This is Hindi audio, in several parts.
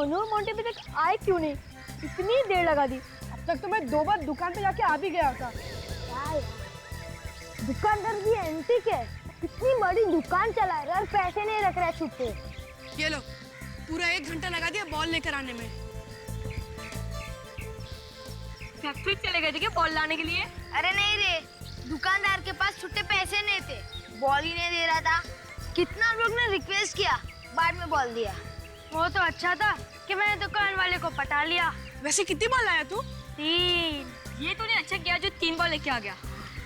मोनू और मोंटी अभी तक आए क्यों नहीं? इतनी देर लगा दी। अब तक तो मैं 2 बार दुकान पे जाके आ भी गया था। दुकानदार भी एंटीक है, इतनी बड़ी दुकान चला रहा है और पैसे नहीं रख रहा है छुट्टे। ये लो, पूरा 1 घंटा लगा दिया बॉल लेकर आने में। फैक्ट्री चले गए थे क्या बॉल लाने के लिए? अरे नहीं रे, दुकानदार के पास छुट्टे पैसे नहीं थे, बॉल ही नहीं दे रहा था। कितना हम लोग ने रिक्वेस्ट किया, बाद में बॉल दिया। वो तो अच्छा था कि मैंने दुकान वाले को पटा लिया। वैसे कितनी बॉल लाया तू? 3। ये तूने अच्छा किया जो 3 बॉल लेके आ गया।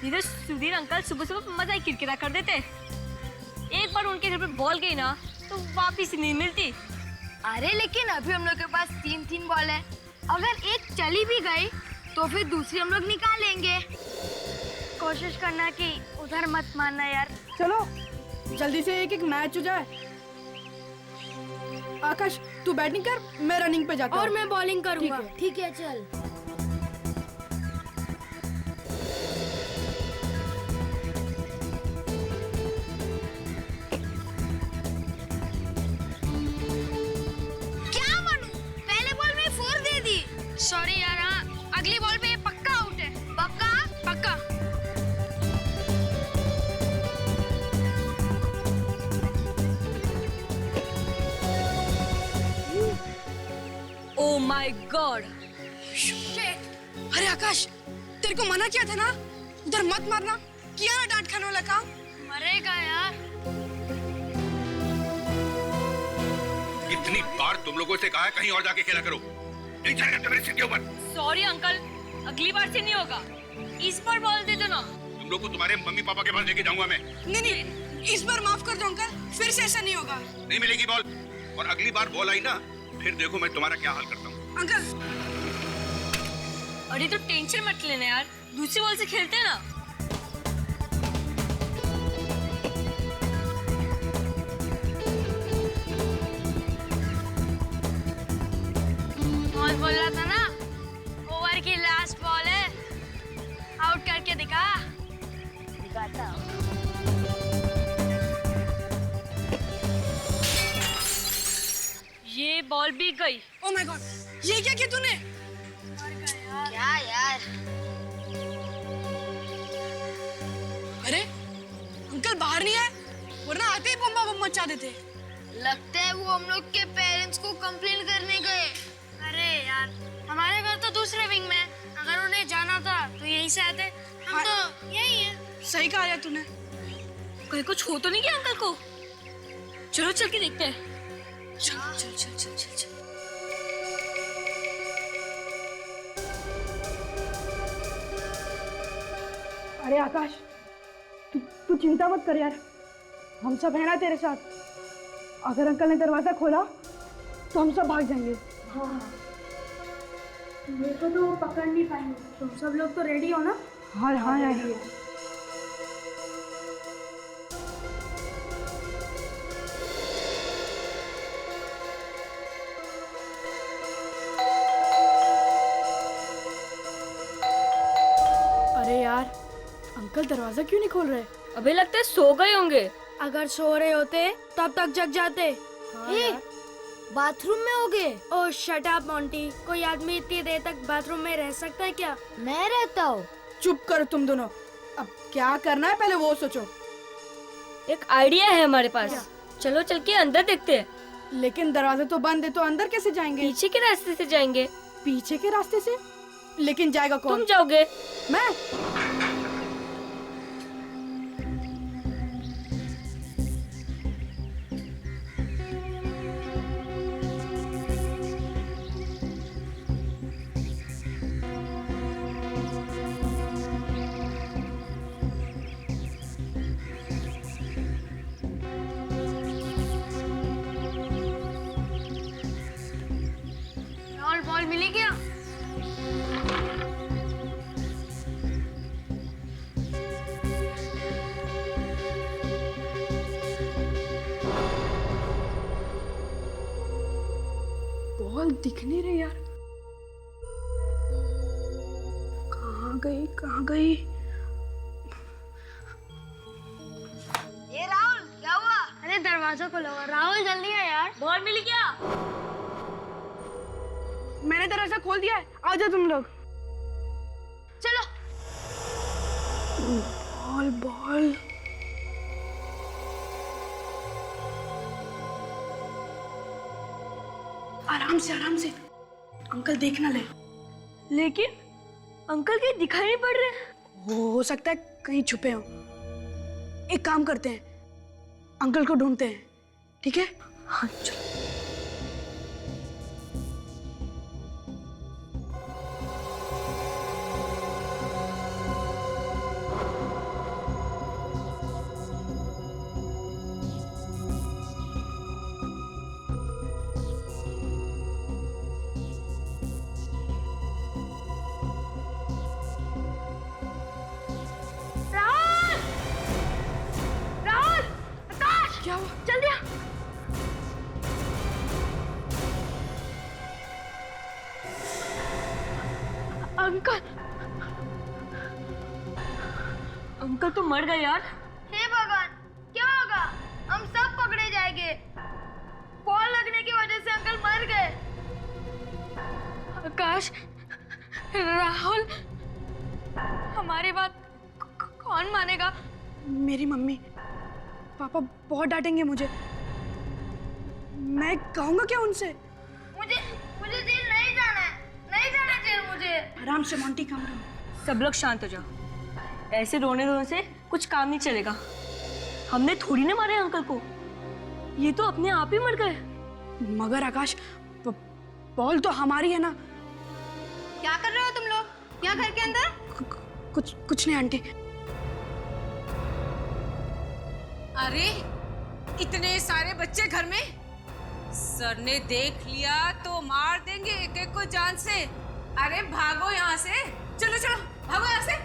नहीं तो सुधीर अंकल सुबह सुबह मजा ही किरकिरा कर देते। एक बार उनके घर पे बॉल गई ना तो वापिस नहीं मिलती। अरे लेकिन अभी हम लोग के पास 3 बॉल है, अगर एक चली भी गई तो फिर दूसरी हम लोग निकालेंगे। कोशिश करना कि उधर मत मारना यार। चलो जल्दी से एक मैच हो जाए। आकाश तू बैटिंग कर, मैं रनिंग पे जाता हूँ। और मैं बॉलिंग करूंगा। ठीक है चल। क्या मनु, पहले बॉल में 4 दे दी। सॉरी यार, अगली बॉल पे ये पक्का आउट है। पक्का? पक्का। Oh my God. अरे आकाश, तेरे को मना किया था ना उधर मत मारना, किया ना डांट खाने वाला काम। मरेगा यार। इतनी बार तुम लोगों से कहा है कहीं और जाके खेला करो, नहीं चलेगा मेरे सिर के ऊपर। सॉरी अंकल, अगली बार से नहीं होगा। इस बार बॉल दे दो ना। तुम लोग को तुम्हारे मम्मी पापा के पास लेके जाऊंगा मैं। नहीं, इस बार माफ कर दो अंकल, फिर से ऐसा नहीं होगा। नहीं मिलेगी बॉल, और अगली बार बॉल आई ना फिर देखो मैं तुम्हारा क्या हाल करता हूँ। अंकल अरे तो टेंशन मत लेना यार, दूसरी बॉल से खेलते हैं ना। बॉल बोल रहा था ना, ओवर की लास्ट बॉल है, आउट करके दिखाता हूँ। ये बॉल भी गई। ओह माय गॉड, ये क्या किया तूने? क्या यार? अरे अंकल बाहर नहीं आए, वरना आते ही बम्बा बम मचा देते। लगता है वो हम लोग के पेरेंट्स को कंप्लेन करने गए। अरे यार, हमारे घर तो दूसरे विंग में, अगर उन्हें जाना था तो यहीं से आते। हम तो यही है। सही कहा यार तूने। कहीं कुछ हो तो नहीं गया अंकल को? चलो चल के देखते हैं। चल चल चल चल चल। अरे आकाश, तू चिंता मत कर यार, हम सब है ना तेरे साथ। अगर अंकल ने दरवाजा खोला तो हम सब भाग जाएंगे। हाँ, मेरे को तो पकड़ नहीं पाएंगे। तुम सब लोग तो रेडी हो ना? हाँ हाँ रेडी है। अरे यार, अंकल दरवाजा क्यों नहीं खोल रहे? अभी लगता है सो गए होंगे। अगर सो रहे होते तब तक जग जाते। बाथरूम में हो गए? ओह शट अप मोंटी, कोई आदमी इतनी देर तक बाथरूम में रह सकता है क्या? मैं रहता हूँ। चुप करो तुम दोनों, अब क्या करना है पहले वो सोचो। एक आइडिया है हमारे पास, चलो चल के अंदर देखते हैं। लेकिन दरवाजा तो बंद है, तो अंदर कैसे जाएंगे? पीछे के रास्ते से जाएंगे। पीछे के रास्ते से? लेकिन जाएगा कौन? तुम जाओगे। मैं? बॉल मिली क्या? बॉल दिख नहीं रही यार, कहाँ गई कहाँ गई? ये राहुल क्या हुआ? अरे दरवाजा खोलो, राहुल जल्दी है यार। बॉल मिली क्या? मैंने दरवाजा खोल दिया है, आ जाओ तुम लोग। चलो। Ball ball. आराम से अंकल देख ना ले। लेकिन अंकल के दिखाई नहीं पड़ रहे। हो सकता है कहीं छुपे हो। एक काम करते हैं, अंकल को ढूंढते हैं, ठीक है? हाँ चलो। क्या हुआ? जल्दी आ। अंकल अंकल तो मर गए यार। हे भगवान, क्या होगा? हम सब पकड़े जाएंगे। बॉल लगने की वजह से अंकल मर गए। आकाश, राहुल, हमारी बात कौन मानेगा? मेरी मम्मी पापा बहुत डांटेंगे मुझे। मैं कहूंगा क्या उनसे? मुझे मुझे जेल नहीं जाना है, नहीं जाना जेल मुझे। आराम से मोंटी, कम रहो। सब लोग शांत हो जाओ। ऐसे रोने धोने से कुछ काम नहीं चलेगा। हमने थोड़ी ना मारे अंकल को, ये तो अपने आप ही मर गए। मगर आकाश, बॉल तो हमारी है ना। क्या कर रहे हो तुम लोग यहाँ घर के अंदर? कुछ नहीं आंटी। अरे इतने सारे बच्चे घर में, सर ने देख लिया तो मार देंगे एक एक को जान से। अरे भागो यहाँ से, चलो चलो भागो यहाँ से।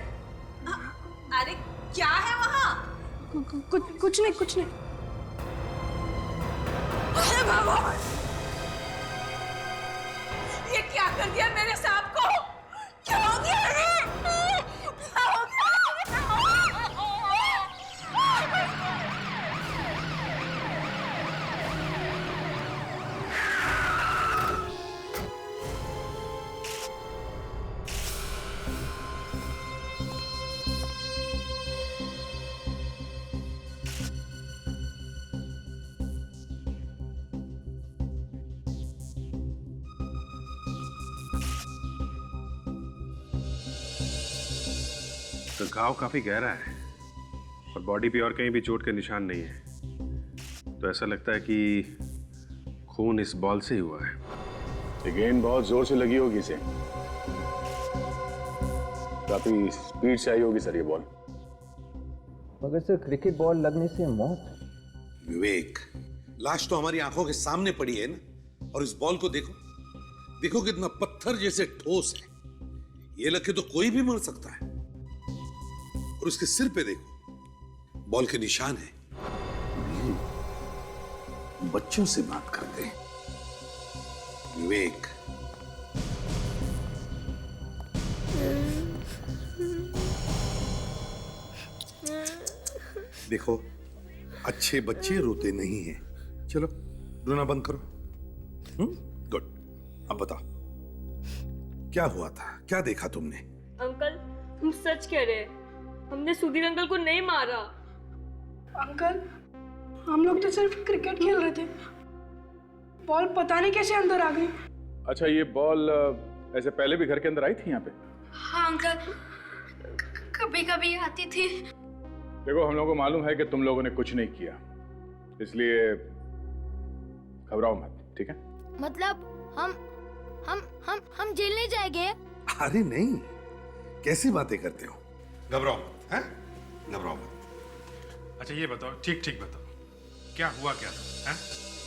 अरे क्या है वहाँ? कुछ नहीं। अरे भागो। ये क्या कर दिया मेरे सांप को? क्या हो गया? क्या हो गया? तो घाव काफी गहरा है और बॉडी पे और कहीं भी चोट के निशान नहीं है, तो ऐसा लगता है कि खून इस बॉल से ही हुआ है। ये गेंद बहुत जोर से लगी होगी इसे, काफी स्पीड से आई होगी सर ये बॉल। मगर सर क्रिकेट बॉल लगने से मौत? विवेक, लाश तो हमारी आंखों के सामने पड़ी है ना, और इस बॉल को देखो कितना पत्थर जैसे ठोस है। ये लग के तो कोई भी मर सकता है। और उसके सिर पे देखो, बॉल के निशान है। बच्चों से बात करते हैं विवेक। देखो, अच्छे बच्चे रोते नहीं हैं। चलो रोना बंद करो। गुड। अब बताओ क्या हुआ था, क्या देखा तुमने? अंकल, तुम सच कह रहे हैं, हमने सुधीर अंकल को नहीं मारा। अंकल, हम लोग तो सिर्फ क्रिकेट खेल रहे थे, बॉल पता नहीं कैसे अंदर आ गई। अच्छा, ये बॉल ऐसे पहले भी घर के अंदर आई थी यहाँ पे? हाँ अंकल, कभी कभी आती थी। देखो, हम लोगों को मालूम है कि तुम लोगों ने कुछ नहीं किया, इसलिए घबराओ मत, ठीक है? मतलब हम जेल नहीं जाएंगे? अरे नहीं, कैसी बातें करते हो? घबराओ मत, हैं? घबराओ मत। अच्छा ये बताओ, ठीक बताओ, क्या हुआ क्या था? हैं?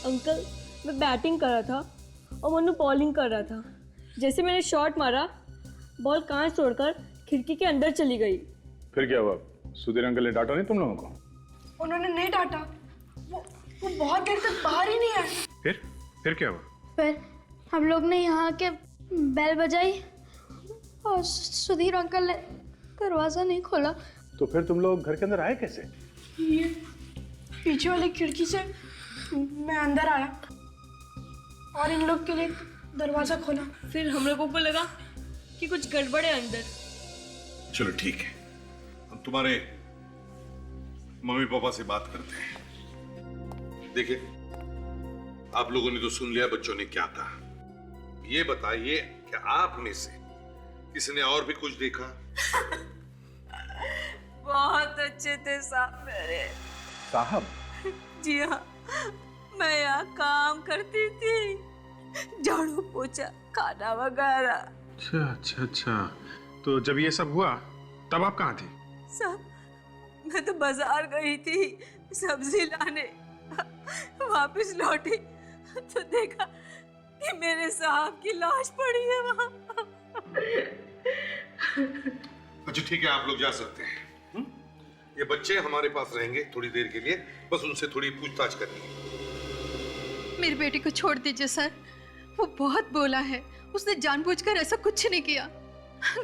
अंकल, मैं बैटिंग कर रहा था और मनु बॉलिंग कर रहा था। जैसे मैंने शॉट मारा, बॉल कांच तोड़कर खिड़की के अंदर चली गई। फिर क्या हुआ? सुधीर अंकल ने डांटा नहीं तुम लोगों को? उन्होंने नहीं डांटा, वो बहुत देर तक बाहर ही नहीं आए। फिर क्या हुआ? फिर हम लोग ने यहाँ के बेल बजाई और सुधीर अंकल ने दरवाजा नहीं खोला। तो फिर तुम लोग घर के अंदर आए कैसे? ये पीछे वाली खिड़की से मैं अंदर आया और इन लोग के लिए दरवाजा खोला। फिर हम लोगों को लगा कि कुछ गड़बड़ है अंदर। चलो ठीक है, हम तुम्हारे मम्मी पापा से बात करते हैं। देखिए, आप लोगों ने तो सुन लिया बच्चों ने क्या कहा। ये बताइए कि आप में से किसी ने और भी कुछ देखा? बहुत अच्छे थे साहब मेरे। साहब? जी हाँ, मैं यहाँ काम करती थी, झाड़ू पोछा खाना वगैरह। अच्छा अच्छा अच्छा, तो जब ये सब हुआ तब आप कहाँ थी? साहब मैं तो बाजार गई थी सब्जी लाने, वापस लौटी तो देखा कि मेरे साहब की लाश पड़ी है वहाँ। अच्छा ठीक है, आप लोग जा सकते हैं। ये बच्चे हमारे पास रहेंगे थोड़ी देर के लिए, बस उनसे थोड़ी पूछताछ करनी है। मेरी बेटी को छोड़ दीजिए सर, वो बहुत बोला है, उसने जानबूझकर ऐसा कुछ नहीं किया,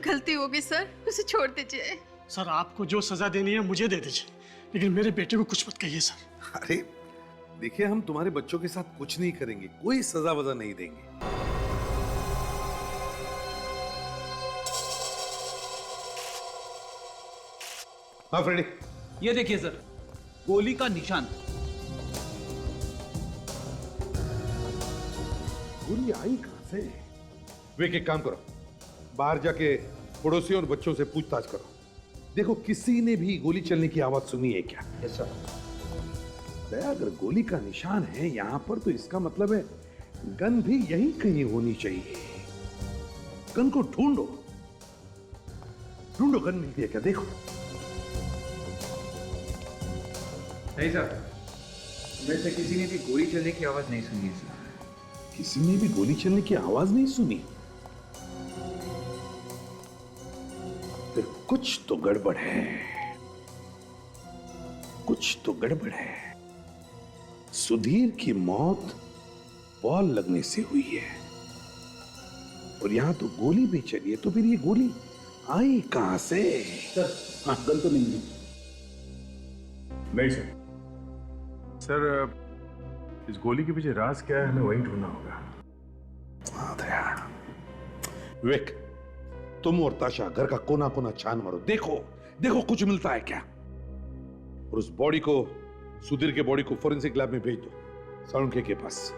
गलती हो गई सर, उसे छोड़ दीजिए। सर आपको जो सजा देनी है मुझे दे दीजिए, लेकिन मेरे बेटे को कुछ मत कहिए सर। अरे देखिए, हम तुम्हारे बच्चों के साथ कुछ नहीं करेंगे, कोई सजा वजा नहीं देंगे। हाँ फ्रेडी, ये देखिए सर, गोली का निशान। गोली आई कहां से? वे एक काम करो, बाहर जाके पड़ोसियों और बच्चों से पूछताछ करो। देखो किसी ने भी गोली चलने की आवाज सुनी है क्या? Yes sir. दया, अगर गोली का निशान है यहां पर तो इसका मतलब है गन भी यहीं कहीं होनी चाहिए। गन को ढूंढो, ढूंढो, गन मिलती है क्या? देखो। नहीं सर, वैसे किसी ने भी गोली चलने की आवाज नहीं सुनी है सर। किसी ने भी गोली चलने की आवाज नहीं सुनी? फिर कुछ तो गड़बड़ है, कुछ तो गड़बड़ है। सुधीर की मौत बॉल लगने से हुई है और यहां तो गोली भी चली है, तो फिर ये गोली आई कहां से? सर हाँ, गन तो नहीं है। नहीं सर। सर, इस गोली के पीछे राज क्या है, हमें वही ढूंढना होगा। हाँ दया, विवेक, तुम और ताशा घर का कोना कोना छान मारो, देखो देखो कुछ मिलता है क्या। और उस बॉडी को, सुधीर के बॉडी को फोरेंसिक लैब में भेज दो, साळुंखे के पास।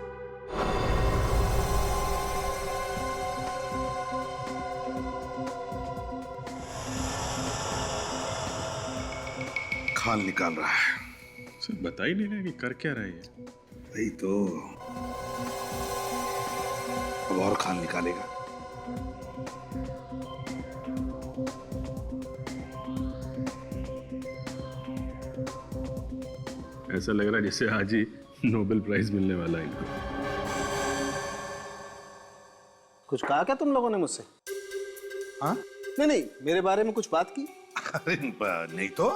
खाल निकाल रहा है। सर बता ही नहीं रहा कि कर क्या रहा है। वही तो, अब और खाल निकालेगा। ऐसा लग रहा है जैसे आज ही नोबेल प्राइज मिलने वाला है इनको। कुछ कहा क्या तुम लोगों ने मुझसे? हाँ? नहीं, मेरे बारे में कुछ बात की? अरे नहीं तो,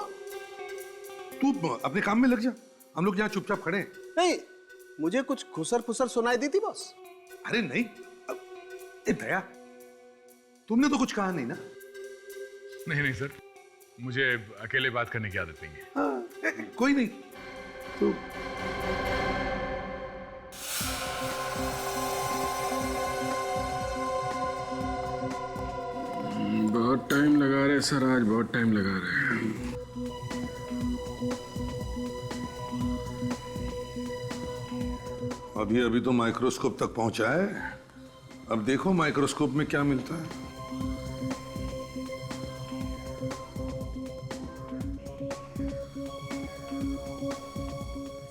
तू अपने काम में लग जा, हम लोग यहाँ चुपचाप खड़े हैं। नहीं, मुझे कुछ खुसर फुसर सुनाई दी थी बॉस। अरे नहीं, दया, तुमने तो कुछ कहा नहीं ना? नहीं सर, मुझे अकेले बात करने की आदत नहीं है। हाँ, कोई नहीं तो। बहुत टाइम लगा रहे सर, आज बहुत टाइम लगा रहे हैं। अभी अभी तो माइक्रोस्कोप तक पहुंचा है, अब देखो माइक्रोस्कोप में क्या मिलता है।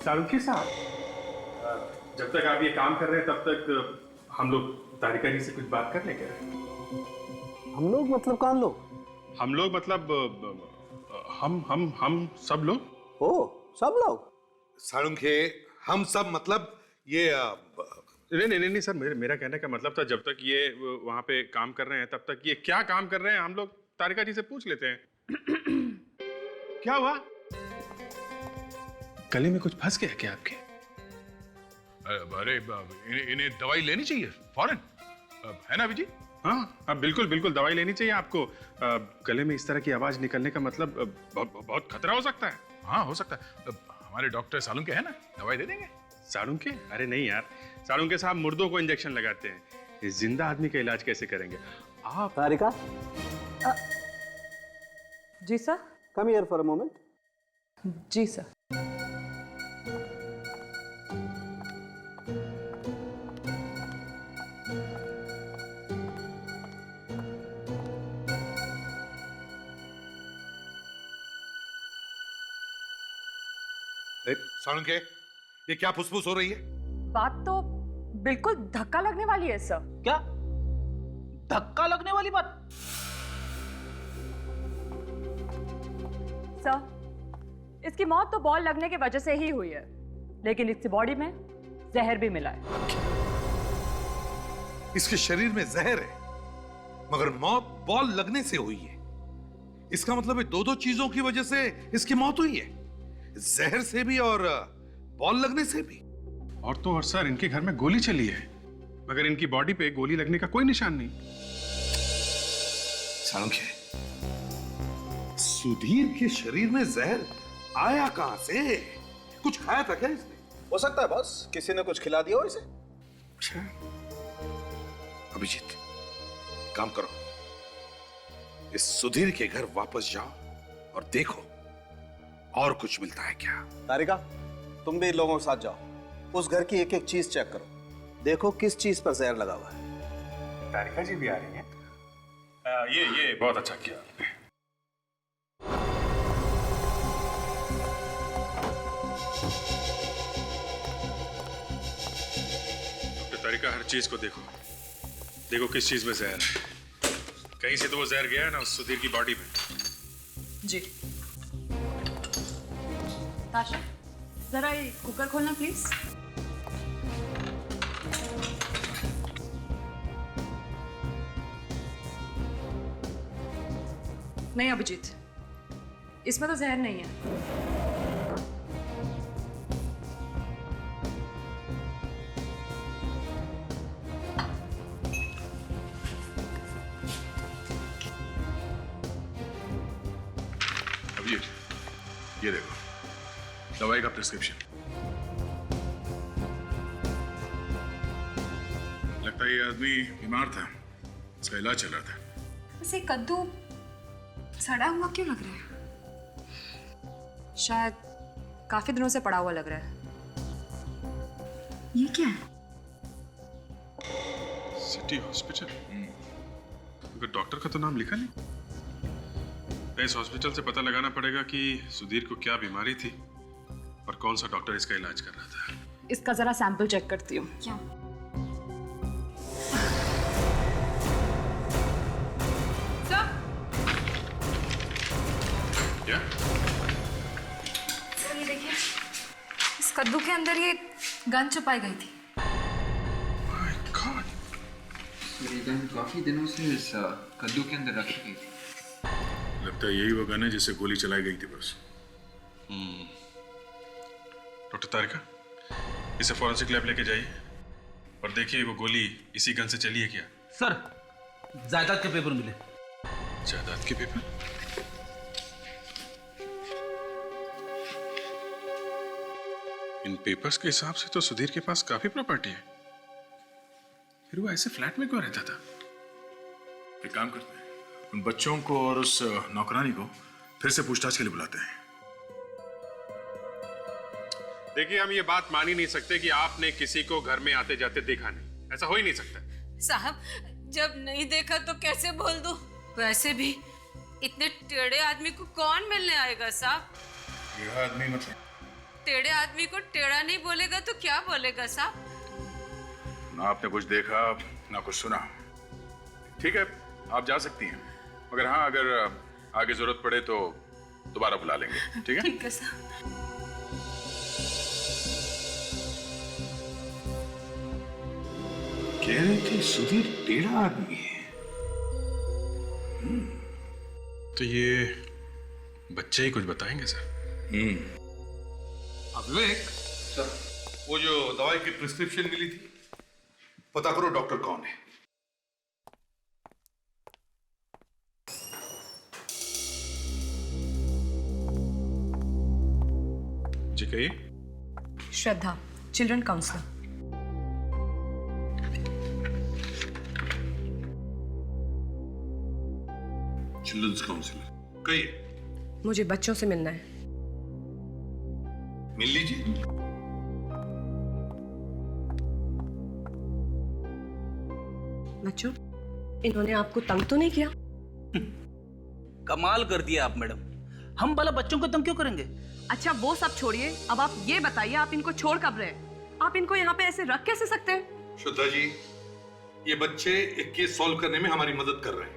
साळुंखे साहब, जब तक आप ये काम कर रहे हैं तब तक हम लोग तारिका जी से कुछ बात कर लें क्या? हम लोग मतलब कौन लोग? हम लोग मतलब हम सब लोग। ओ, सब लोग? साळुंखे, हम सब मतलब ये नहीं सर, मेरा कहने का मतलब था जब तक ये वहां पे काम कर रहे हैं तब तक ये क्या काम कर रहे हैं हम लोग तारिका जी से पूछ लेते हैं। क्या हुआ? गले में कुछ फंस गया क्या आपके? अरे इन्हें दवाई लेनी चाहिए फौरन, है ना अभिजीत? हाँ बिल्कुल दवाई लेनी चाहिए आपको। गले में इस तरह की आवाज निकलने का मतलब बहुत खतरा हो सकता है। हाँ हो सकता है, हमारे डॉक्टर साळुंखे है ना, दवाई दे देंगे। साळुंखे? अरे नहीं यार, साळुंखे साहब मुर्दों को इंजेक्शन लगाते हैं, इस जिंदा आदमी का इलाज कैसे करेंगे आप? तारिका, जी sir. Come here for a moment. जी सर। साळुंखे, ये क्या फुसफुस हो रही है? बात तो बिल्कुल धक्का लगने वाली है सर। क्या धक्का लगने वाली बात? सर, इसकी मौत तो बॉल लगने की वजह से ही हुई है, लेकिन इसकी बॉडी में जहर भी मिला है। इसके शरीर में जहर है, मगर मौत बॉल लगने से हुई है। इसका मतलब है दो चीजों की वजह से इसकी मौत हुई है, जहर से भी और बॉल लगने से भी। और तो और सर, इनके घर में गोली चली है, मगर इनकी बॉडी पे गोली लगने का कोई निशान नहीं। साळुंखे, सुधीर के शरीर में जहर आया कहां से? कुछ खाया था क्या इसने? हो सकता है बॉस, किसी ने कुछ खिला दिया हो इसे। अभिजीत, काम करो, इस सुधीर के घर वापस जाओ और देखो और कुछ मिलता है क्या। तारिका, तुम भी इन लोगों के साथ जाओ, उस घर की एक एक चीज चेक करो, देखो किस चीज पर जहर लगा हुआ है। तारिका जी भी आ रही हैं। ये बहुत अच्छा किया आपने। तारिका, हर चीज को देखो, देखो किस चीज में जहर है। कहीं से तो वो जहर गया है ना उस सुधीर की बॉडी में। जी। ताशा, जरा ये कुकर खोलना प्लीज। नहीं अभिजीत, इसमें तो जहर नहीं है। ये देखो, दवाई का प्रिस्क्रिप्शन। लगता है ये आदमी बीमार था, इसका इलाज चल रहा था। वैसे कद्दू सड़ा हुआ क्यों लग रहा है? शायद काफी दिनों से पड़ा हुआ लग रहा है। ये क्या है? सिटी हॉस्पिटल, मगर डॉक्टर का तो नाम लिखा नहीं। इस हॉस्पिटल से पता लगाना पड़ेगा कि सुधीर को क्या बीमारी थी और कौन सा डॉक्टर इसका इलाज कर रहा था। इसका जरा सैंपल चेक करती हूँ। क्या? क्या? सर ये देखिए, इस कद्दू के अंदर ये गन छुपाई गई थी। My God! ये गन काफी दिनों से इस कद्दू के अंदर रखी गई थी। लगता है यही वो गन है जिससे गोली चलाई गई थी बस। डॉक्टर तारिका, इसे फॉरेंसिक लैब लेके जाइए और देखिए वो गोली इसी गन से चली है क्या। सर, जायदाद के पेपर मिले। जायदाद के पेपर? इन पेपर्स के हिसाब से तो सुधीर के पास काफी प्रॉपर्टी है, फिर वो ऐसे फ्लैट में क्यों रहता था? एक काम करते हैं, उन बच्चों को और उस नौकरानी को फिर से पूछताछ के लिए बुलाते हैं। देखिए, हम ये बात मान ही नहीं सकते कि आपने किसी को घर में आते जाते देखा नहीं। ऐसा हो ही नहीं सकता। साहब, जब नहीं देखा तो कैसे बोल दूं? वैसे भी इतने टेढ़े आदमी को कौन मिलने आएगा साहब? यह आदमी मतलब? टेढ़े आदमी को टेढ़ा नहीं बोलेगा तो क्या बोलेगा साहब? ना आपने कुछ देखा ना कुछ सुना। ठीक है, आप जा सकती हैं, मगर हाँ, अगर आगे जरूरत पड़े तो दोबारा बुला लेंगे। ठीक है? ठीक है साहब। कह रहे थे सुधीर टेढ़ा आदमी है। तो ये बच्चे ही कुछ बताएंगे सर। विवेक सर, वो जो दवाई की प्रिस्क्रिप्शन मिली थी, पता करो डॉक्टर कौन है। जी कहिए। श्रद्धा, चिल्ड्रन काउंसलर। चिल्ड्रंस काउंसलर, कहिए। मुझे बच्चों से मिलना है। मिल लीजिए। बच्चों, इन्होंने आपको तंग तो नहीं किया? कमाल कर दिया आप मैडम, हम भला बच्चों को तंग क्यों करेंगे? अच्छा वो सब छोड़िए, अब आप ये बताइए आप इनको छोड़ कब रहे हैं? आप इनको यहाँ पे ऐसे रख कैसे सकते हैं? श्रद्धा जी, ये बच्चे एक केस सॉल्व करने में हमारी मदद कर रहे हैं।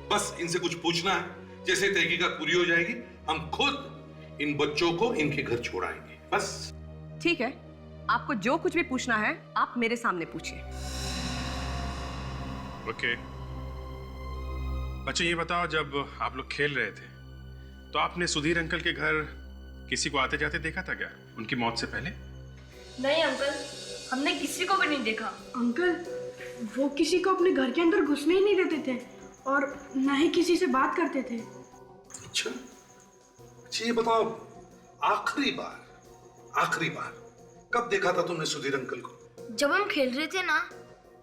बस इनसे कुछ पूछना है, जैसे तहकीकात पूरी हो जाएगी हम खुद इन बच्चों को इनके घर छोड़ाएंगे, बस। ठीक है, आपको जो कुछ भी पूछना है आप मेरे सामने पूछिए। ओके। बच्चे ये बताओ, जब आप लोग खेल रहे थे तो आपने सुधीर अंकल के घर किसी को आते जाते देखा था क्या, उनकी मौत से पहले? नहीं अंकल, हमने किसी को भी नहीं देखा। अंकल, वो किसी को अपने घर के अंदर घुसने ही नहीं देते थे और न ही किसी से बात करते थे। अच्छा, ये बताओ, आखिरी बार कब देखा था तुमने सुधीर अंकल को? जब हम खेल रहे थे ना,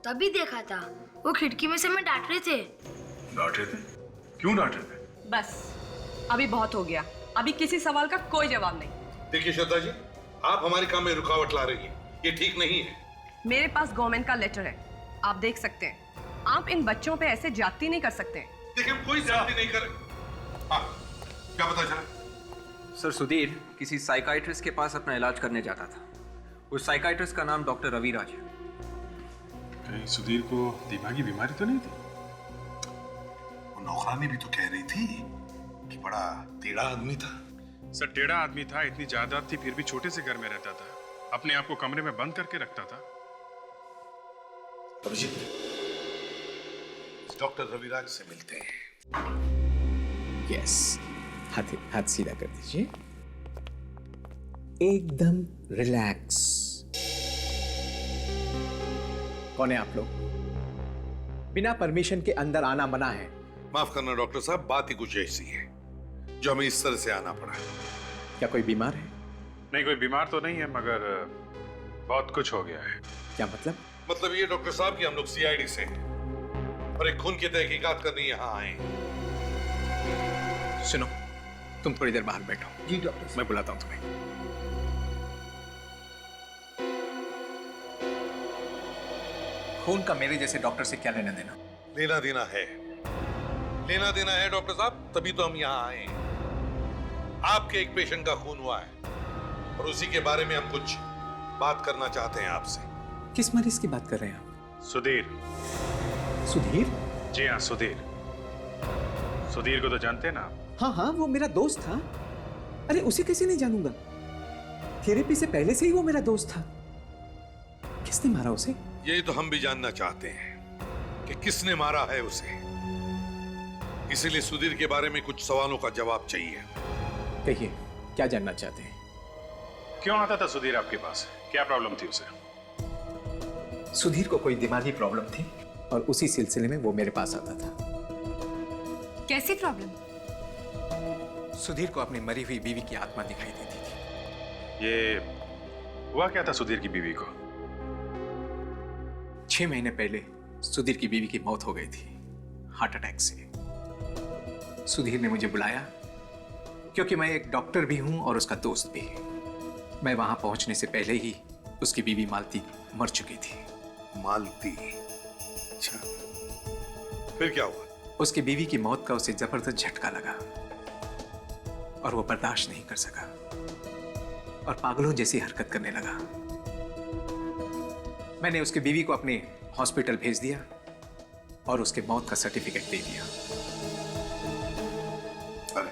तभी देखा था। वो खिड़की में से हमें डांट रहे थे। डांट रहे थे? क्यों डांट रहे थे? बस अभी बहुत हो गया, अभी किसी सवाल का कोई जवाब नहीं। देखिए श्रद्धा जी, आप हमारे काम में रुकावट ला रही हैं, ये ठीक नहीं है। मेरे पास गवर्नमेंट का लेटर है, आप देख सकते हैं। आप इन बच्चों पे ऐसे जाती नहीं कर सकते। देखिए, कोई जाती नहीं कर। हाँ, क्या पता चला? सर, सुधीर किसी साइकाइट्रिस्ट के पास अपना इलाज करने जाता था। उस साइकाइट्रिस्ट का नाम डॉक्टर रविराज है। कहीं सुधीर को दिमागी बीमारी तो नहीं थी? वो नौकरानी भी तो कह रही थी कि बड़ा टेढ़ा आदमी था। सर, टेढ़ा आदमी था, इतनी जायदाद थी, फिर भी छोटे से घर में रहता था, अपने आप को कमरे में बंद करके रखता था। अभिजीत, डॉक्टर रविराज से मिलते हैं। यस, हाथ सीधा कर दीजिए, एकदम रिलैक्स। कौन है आप लोग? बिना परमिशन के अंदर आना मना है। माफ करना डॉक्टर साहब, बात ही कुछ ऐसी है जो हमें इस तरह से आना पड़ा। क्या कोई बीमार है? नहीं, कोई बीमार तो नहीं है, मगर बहुत कुछ हो गया है। क्या मतलब? मतलब ये डॉक्टर साहब कि हम लोग सीआईडी से हैं और एक खून की तहकीकात करने यहाँ आए। सुनो, तुम थोड़ी देर बाहर बैठो। जी डॉक्टर, मैं बुलाता हूँ तुम्हें। खून का मेरे जैसे डॉक्टर से क्या लेना देना? लेना देना है डॉक्टर साहब, तभी तो हम यहाँ आए हैं। आपके एक पेशेंट का खून हुआ है और उसी के बारे में हम कुछ बात करना चाहते हैं आपसे। किस मरीज की बात कर रहे हैं आप? सुधीर। सुधीर? जी हाँ, सुधीर। सुधीर को तो जानते हैं ना आप? हाँ, वो मेरा दोस्त था। अरे उसे कैसे नहीं जानूंगा? थेरेपी से पहले से ही वो मेरा दोस्त था। किसने मारा उसे? यही तो हम भी जानना चाहते हैं कि किसने मारा है उसे। इसीलिए सुधीर के बारे में कुछ सवालों का जवाब चाहिए। कहिए, क्या जानना चाहते हैं? क्यों आता था सुधीर आपके पास? क्या प्रॉब्लम थी उसे? सुधीर को कोई दिमागी प्रॉब्लम थी और उसी सिलसिले में वो मेरे पास आता था। कैसी प्रॉब्लम? सुधीर को अपनी मरी हुई बीवी की आत्मा दिखाई देती थी। ये हुआ क्या था सुधीर की बीवी को? 6 महीने पहले सुधीर की बीवी की मौत हो गई थी, हार्ट अटैक से। सुधीर ने मुझे बुलाया क्योंकि मैं एक डॉक्टर भी हूं और उसका दोस्त भी। मैं वहां पहुंचने से पहले ही उसकी बीवी मालती मर चुकी थी। मालती? अच्छा, फिर क्या हुआ? उसकी बीवी की मौत का उसे जबरदस्त झटका लगा और वो बर्दाश्त नहीं कर सका और पागलों जैसी हरकत करने लगा। मैंने उसकी बीवी को अपने हॉस्पिटल भेज दिया और उसके मौत का सर्टिफिकेट दे दिया। अरे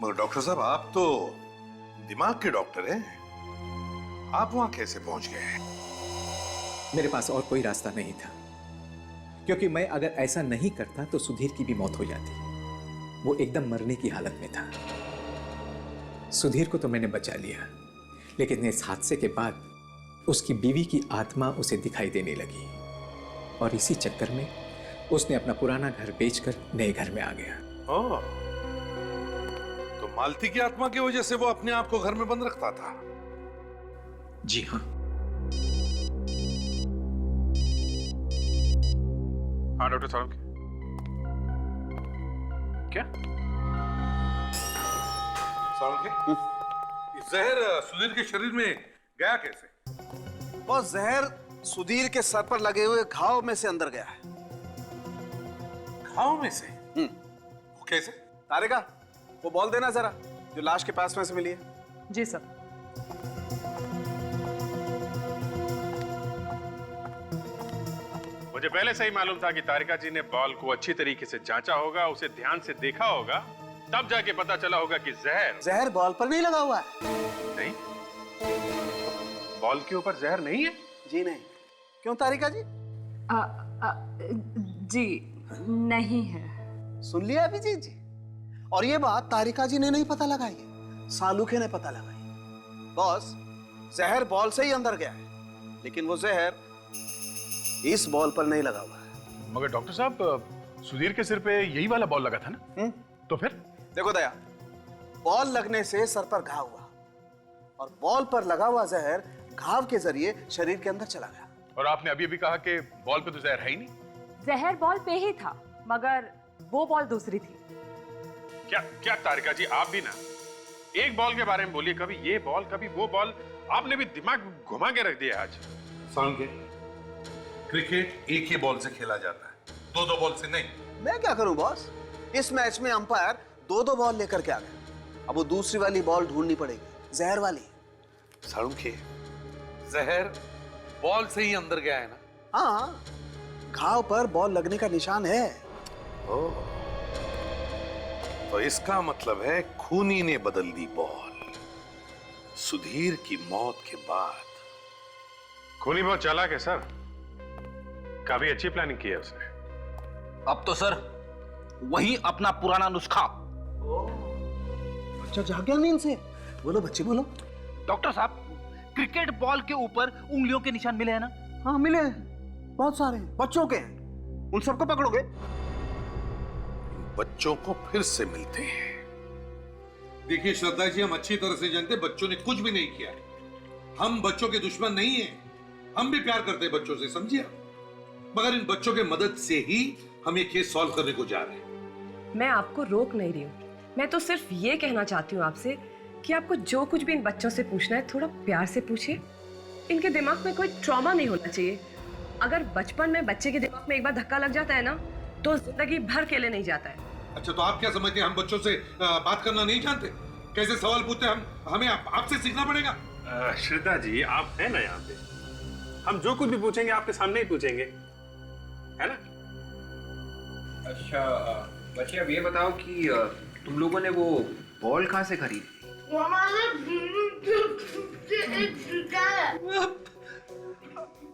मगर डॉक्टर साहब, आप तो दिमाग के डॉक्टर हैं, आप वहां कैसे पहुंच गए? मेरे पास और कोई रास्ता नहीं था, क्योंकि मैं अगर ऐसा नहीं करता तो सुधीर की भी मौत हो जाती। वो एकदम मरने की हालत में था। सुधीर को तो मैंने बचा लिया, लेकिन इस हादसे के बाद उसकी बीवी की आत्मा उसे दिखाई देने लगी और इसी चक्कर में उसने अपना पुराना घर बेचकर नए घर में आ गया। ओह, तो मालती की आत्मा की वजह से वो अपने आप को घर में बंद रखता था? जी हाँ। हाँ डॉक्टर साहब, क्या? सालुंखे, ये जहर सुधीर के शरीर में गया कैसे? बॉस, जहर सुधीर के सर पर लगे हुए घाव में से अंदर गया है। घाव में से? वो कैसे? तारिका, वो बॉल देना जरा, जो लाश के पास में से मिली है। जी सर। मुझे पहले से ही मालूम था कि तारिका जी ने बॉल को अच्छी तरीके से जांचा होगा, उसे ध्यान से देखा होगा, तब जाके पता चला होगा कि जहर बॉल पर नहीं लगा हुआ है। नहीं, बॉल के ऊपर जहर नहीं है। जी नहीं। क्यों तारिका जी? जी नहीं है। सुन लिया अभिजीत जी? और ये बात तारिका जी ने नहीं पता लगाई है, सालुखे ने पता लगाई। बॉस, जहर बॉल से ही अंदर गया है, लेकिन वो जहर इस बॉल पर नहीं लगा हुआ है। मगर डॉक्टर साहब, सुधीर के सिर पे यही वाला बॉल लगा था ना? तो फिर? देखो दया, बॉल लगने से सर पर घाव हुआ और बॉल पर लगा हुआ जहर घाव के जरिए शरीर के अंदर चला गया। और आपने अभी अभी कहा कि बॉल पे तो जहर है ही नहीं। जहर बॉल पे ही था, मगर वो बॉल दूसरी थी। क्या क्या तारिका जी, आप भी ना एक बॉल के बारे में बोलिए, कभी ये बॉल कभी वो बॉल, आपने भी दिमाग घुमा के रख दिया आज। सालुंखे, क्रिकेट एक ही बॉल से खेला जाता है, दो बॉल से नहीं। मैं क्या करूं बॉस? इस मैच में अंपायर दो बॉल लेकर के आ गया। अब वो दूसरी वाली बॉल ढूंढनी पड़ेगी, जहर वाली। सालुंखे, जहर बॉल से ही अंदर गया है ना? हाँ, घाव पर बॉल लगने का निशान है। ओह, तो इसका मतलब है खूनी ने बदल दी बॉल सुधीर की मौत के बाद। खूनी बहुत चालाक है सर, काफी अच्छी प्लानिंग की है उसने। अब तो सर वही अपना पुराना नुस्खा। बच्चा जाग गया नींद से। बोलो बच्चे, बोलो। डॉक्टर साहब, क्रिकेट बॉल के ऊपर उंगलियों के निशान मिले हैं ना? हाँ मिले हैं, बहुत सारे बच्चों के हैं। उन सबको पकड़ोगे? बच्चों को फिर से मिलते हैं। देखिए श्रद्धा जी, हम अच्छी तरह से जानते हैं बच्चों ने कुछ भी नहीं किया। हम बच्चों के दुश्मन नहीं हैं, हम भी प्यार करते हैं बच्चों से, समझिए। मगर इन बच्चों के मदद से ही हम ये केस सॉल्व करने को जा रहे हैं। मैं आपको रोक नहीं रही हूँ, मैं तो सिर्फ ये कहना चाहती हूँ आपसे कि आपको जो कुछ भी इन बच्चों से पूछना है थोड़ा प्यार से पूछिए। इनके दिमाग में कोई ट्रॉमा नहीं होना चाहिए। अगर बचपन में बच्चे के दिमाग में एक बार धक्का लग जाता है ना, तो जिंदगी भर के लिए नहीं जाता है। अच्छा, तो आप क्या समझते हैं हम बच्चों से बात करना नहीं जानते? कैसे सवाल पूछते हैं हमें आपसे सीखना पड़ेगा। श्रद्धा जी, आप हैं ना यहाँ पे, हम जो कुछ भी पूछेंगे आपके सामने ही पूछेंगे, है ना? अच्छा बच्चे, अब ये बताओ कि तुम लोगों ने वो बॉल कहाँ से खरीदी?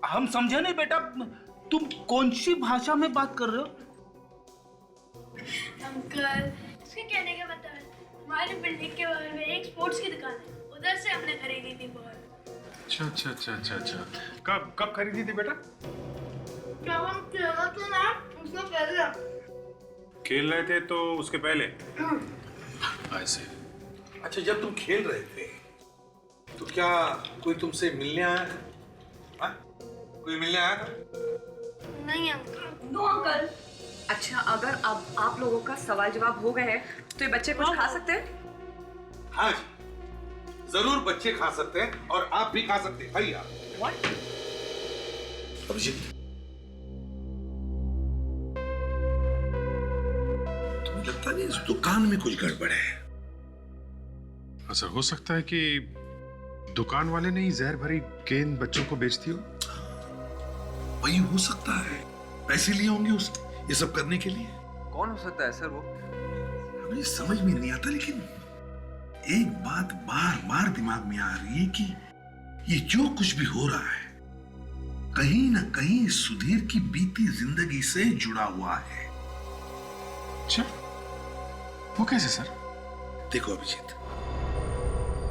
हम समझे नहीं बेटा, तुम कौन सी भाषा में बात कर रहे हो? अंकल, उसके कहने का मतलब है हमारी बिल्डिंग के बगल में एक स्पोर्ट्स की दुकान है, उधर से हमने खरीदी थी बॉल। अच्छा अच्छा अच्छा अच्छा अच्छा, कब खरीदी थी बेटा? जब हम खेल रहे थे ना, उससे पहले। खेल रहे थे तो उसके पहले? ऐसे। अच्छा, जब तुम खेल रहे थे तो क्या कोई तुमसे मिलने आया? हाँ? कोई मिलने आया था? नहीं अंकल। No uncle. अच्छा, अगर अब आप लोगों का सवाल जवाब हो गए हैं तो ये बच्चे कुछ खा सकते हैं? हाँ जी, जरूर बच्चे खा सकते हैं और आप भी खा सकते हैं। खाइए आप। What? अभिजीत, तुम्हें लगता नहीं इस दुकान में कुछ गड़बड़ है? ऐसा हो सकता है कि दुकान वाले ने ही जहर भरी गेंद बच्चों को बेच दी हो। वही हो सकता है, पैसे लिए होंगे उसने ये सब करने के लिए। कौन हो सकता है सर वो? हमें समझ में नहीं आता, लेकिन एक बात बार बार दिमाग में आ रही है कि ये जो कुछ भी हो रहा है कहीं ना कहीं सुधीर की बीती जिंदगी से जुड़ा हुआ है। अच्छा, वो कैसे सर? देखो अभिजीत,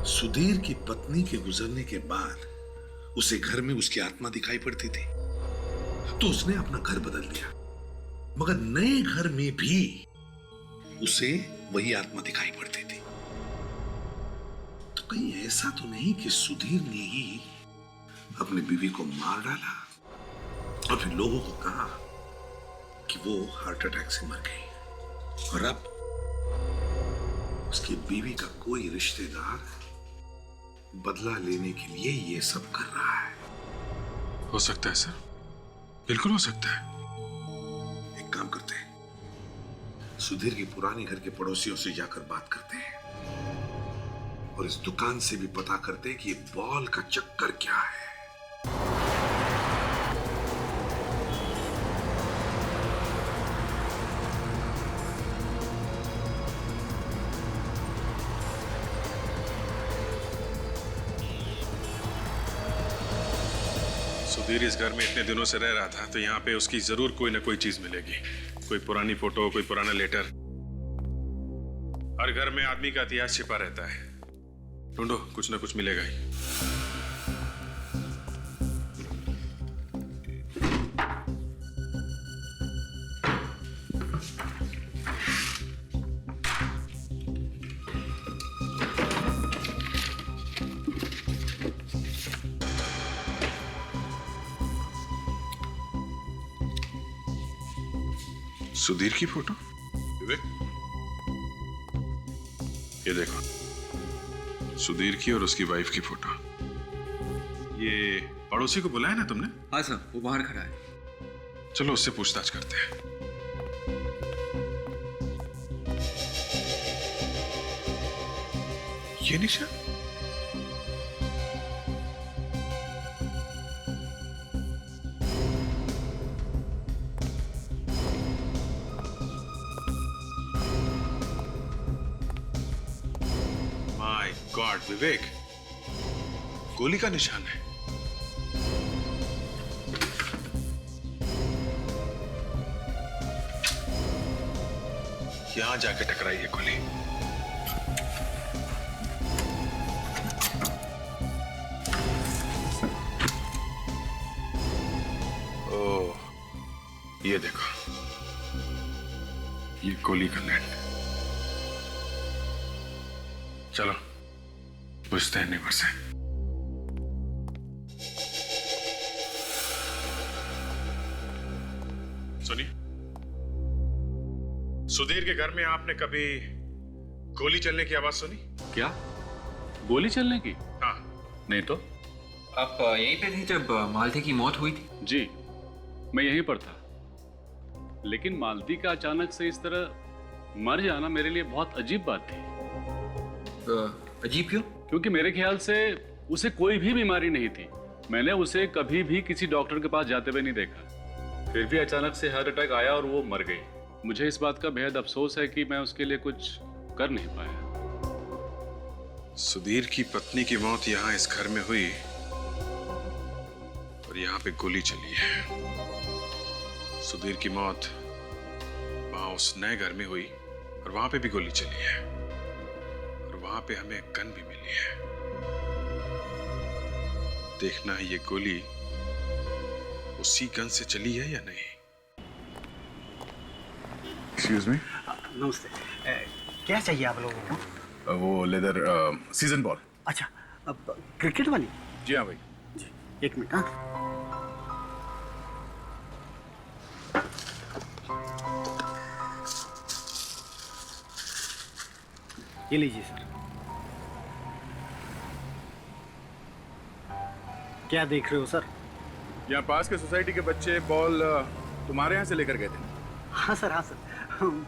सुधीर की पत्नी के गुजरने के बाद उसे घर में उसकी आत्मा दिखाई पड़ती थी, तो उसने अपना घर बदल दिया, मगर नए घर में भी उसे वही आत्मा दिखाई पड़ती थी। तो कहीं ऐसा तो नहीं कि सुधीर ने ही अपनी बीवी को मार डाला और फिर लोगों को कहा कि वो हार्ट अटैक से मर गई, और अब उसकी बीवी का कोई रिश्तेदार बदला लेने के लिए ये सब कर रहा है। हो सकता है सर, बिल्कुल हो सकता है। एक काम करते हैं, सुधीर की पुरानी घर के पड़ोसियों से जाकर बात करते हैं और इस दुकान से भी पता करते हैं कि ये बॉल का चक्कर क्या है। सुधीर इस घर में इतने दिनों से रह रहा था, तो यहाँ पे उसकी जरूर कोई ना कोई चीज मिलेगी। कोई पुरानी फोटो, कोई पुराना लेटर। हर घर में आदमी का इतिहास छिपा रहता है। ढूंढो, कुछ ना कुछ मिलेगा ही। सुधीर की फोटो? विवेक, ये देखो, सुधीर की और उसकी वाइफ की फोटो। ये पड़ोसी को बुलाया ना तुमने? हाँ सर, वो बाहर खड़ा है। चलो उससे पूछताछ करते हैं। ये निशान? गॉड विवेक, गोली का निशान है। यहां जाके टकराई है गोली। ओह, ये देखो, ये गोली का नेट। चलो पूछते हैं नेबर से। सुनिए, सुधीर के घर में आपने कभी गोली चलने की आवाज सुनी? क्या? गोली चलने की? हाँ। नहीं तो। आप यहीं पे थे जब मालती की मौत हुई थी? जी, मैं यहीं पर था। लेकिन मालती का अचानक से इस तरह मर जाना मेरे लिए बहुत अजीब बात थी। अजीब क्यों? क्योंकि मेरे ख्याल से उसे कोई भी बीमारी नहीं थी। मैंने उसे कभी भी किसी डॉक्टर के पास जाते हुए नहीं देखा। फिर भी अचानक से हार्ट अटैक आया और वो मर गई। मुझे इस बात का बेहद अफसोस है कि मैं उसके लिए कुछ कर नहीं पाया। सुधीर की पत्नी की मौत यहाँ इस घर में हुई और यहाँ पे गोली चली है। सुधीर की मौत वहां उस नए घर में हुई और वहां पे भी गोली चली है और वहां पे हमें गन भी मिली है। देखना है ये गोली उसी गन से चली है या नहीं। Excuse me. नमस्ते। क्या चाहिए आप लोगों को? वो लेदर सीजन बॉल। अच्छा, अब क्रिकेट वाली? जी हाँ भाई। जी, एक मिनट। हाँ, ये लीजिए सर। क्या देख रहे हो सर? यहाँ पास के सोसाइटी के बच्चे बॉल तुम्हारे यहाँ से लेकर गए थे। हाँ सर, हाँ सर।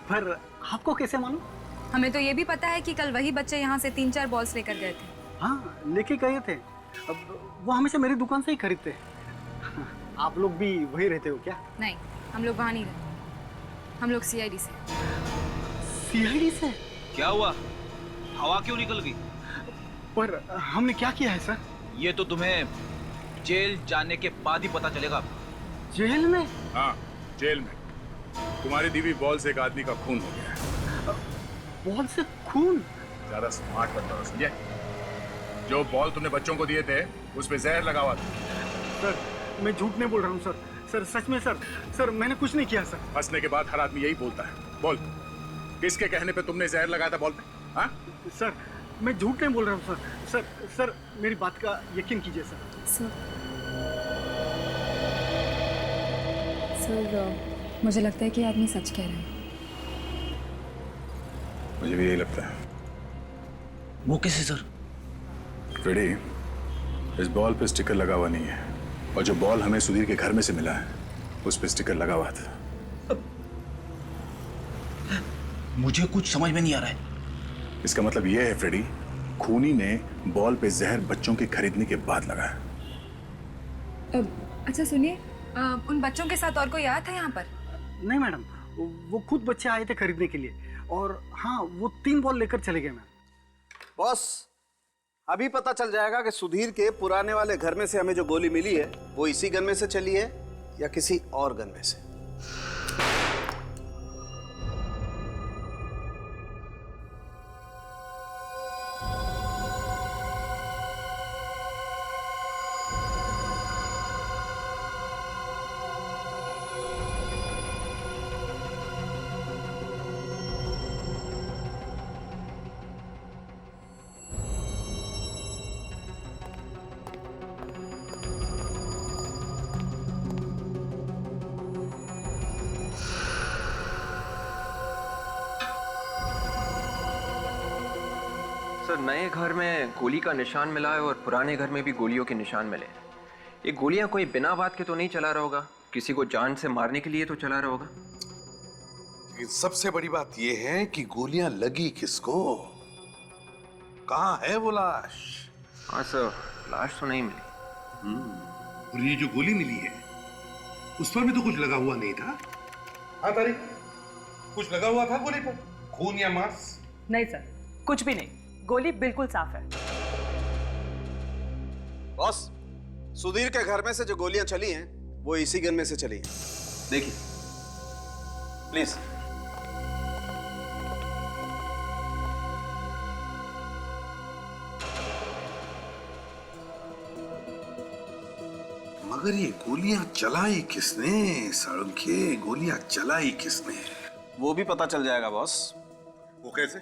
पर आपको कैसे मालूम? हमें तो ये भी पता है कि कल वही बच्चे यहाँ से 3-4 बॉल्स लेकर गए थे। हाँ, लेके गए थे। अब वो हमेशा मेरी दुकान से ही खरीदते हैं। आप लोग भी वही रहते हो क्या? नहीं, हम लोग वहाँ नहीं रहते। हम लोग सीआईडी से। सीआईडी से? क्या हुआ? हवा क्यों निकल गई? पर हमने क्या किया है सर? ये तो तुम्हें जेल जाने के बाद ही पता चलेगा। जेल में? हाँ, जेल में। तुम्हारी दीवी बॉल से एक आदमी का खून हो गया है। बॉल से खून? ज्यादा स्मार्ट बन रहा, समझे? जो बॉल तुमने बच्चों को दिए थे उस पे जहर लगा हुआ था। सर, मैं झूठ नहीं बोल रहा हूँ सर। सर सच में सर। सर मैंने कुछ नहीं किया सर। हंसने के बाद हर आदमी यही बोलता है। बोल, किसके कहने पे तुमने जहर लगाया था बॉल पे? हाँ? सर मैं झूठ नहीं बोल रहा हूँ सर। सर सर मेरी बात का यकीन कीजिए सर। सर मुझे लगता है कि आदमी सच कह रहा है। मुझे भी यही लगता है। वो कैसे सर? फ्रेडी, इस बॉल पे स्टिकर लगा हुआ नहीं है और जो बॉल हमें सुधीर के घर में से मिला है उस पे स्टिकर लगा हुआ था। मुझे कुछ समझ में नहीं आ रहा है। इसका मतलब यह है फ्रेडी, खूनी ने बॉल पे जहर बच्चों के खरीदने के बाद लगाया। अच्छा सुनिए, उन बच्चों के साथ और कोई आया था यहाँ पर? नहीं मैडम, वो खुद बच्चे आए थे खरीदने के लिए और हाँ वो 3 बॉल लेकर चले गए मैम। बॉस, अभी पता चल जाएगा कि सुधीर के पुराने वाले घर में से हमें जो गोली मिली है वो इसी गन में से चली है या किसी और गन में से। सर, नए घर में गोली का निशान मिला है और पुराने घर में भी गोलियों के निशान मिले हैं। ये गोलियां कोई बिना बात के तो नहीं चला रहा होगा, किसी को जान से मारने के लिए तो चला रहा होगा। लेकिन सबसे बड़ी बात यह है कि गोलियां लगी किसको, कहां है वो लाश? हाँ सर, लाश तो नहीं मिली। और ये जो गोली मिली है उस पर भी तो कुछ लगा हुआ नहीं था। हाँ तारिक, कुछ लगा हुआ था गोली पर, खून या मांस? नहीं सर, कुछ भी नहीं, गोली बिल्कुल साफ है। बॉस, सुधीर के घर में से जो गोलियां चली हैं वो इसी गन में से चली हैं। देखिए प्लीज। मगर ये गोलियां चलाई किसने? साळुंखे, गोलियां चलाई किसने? वो भी पता चल जाएगा बॉस। वो कैसे?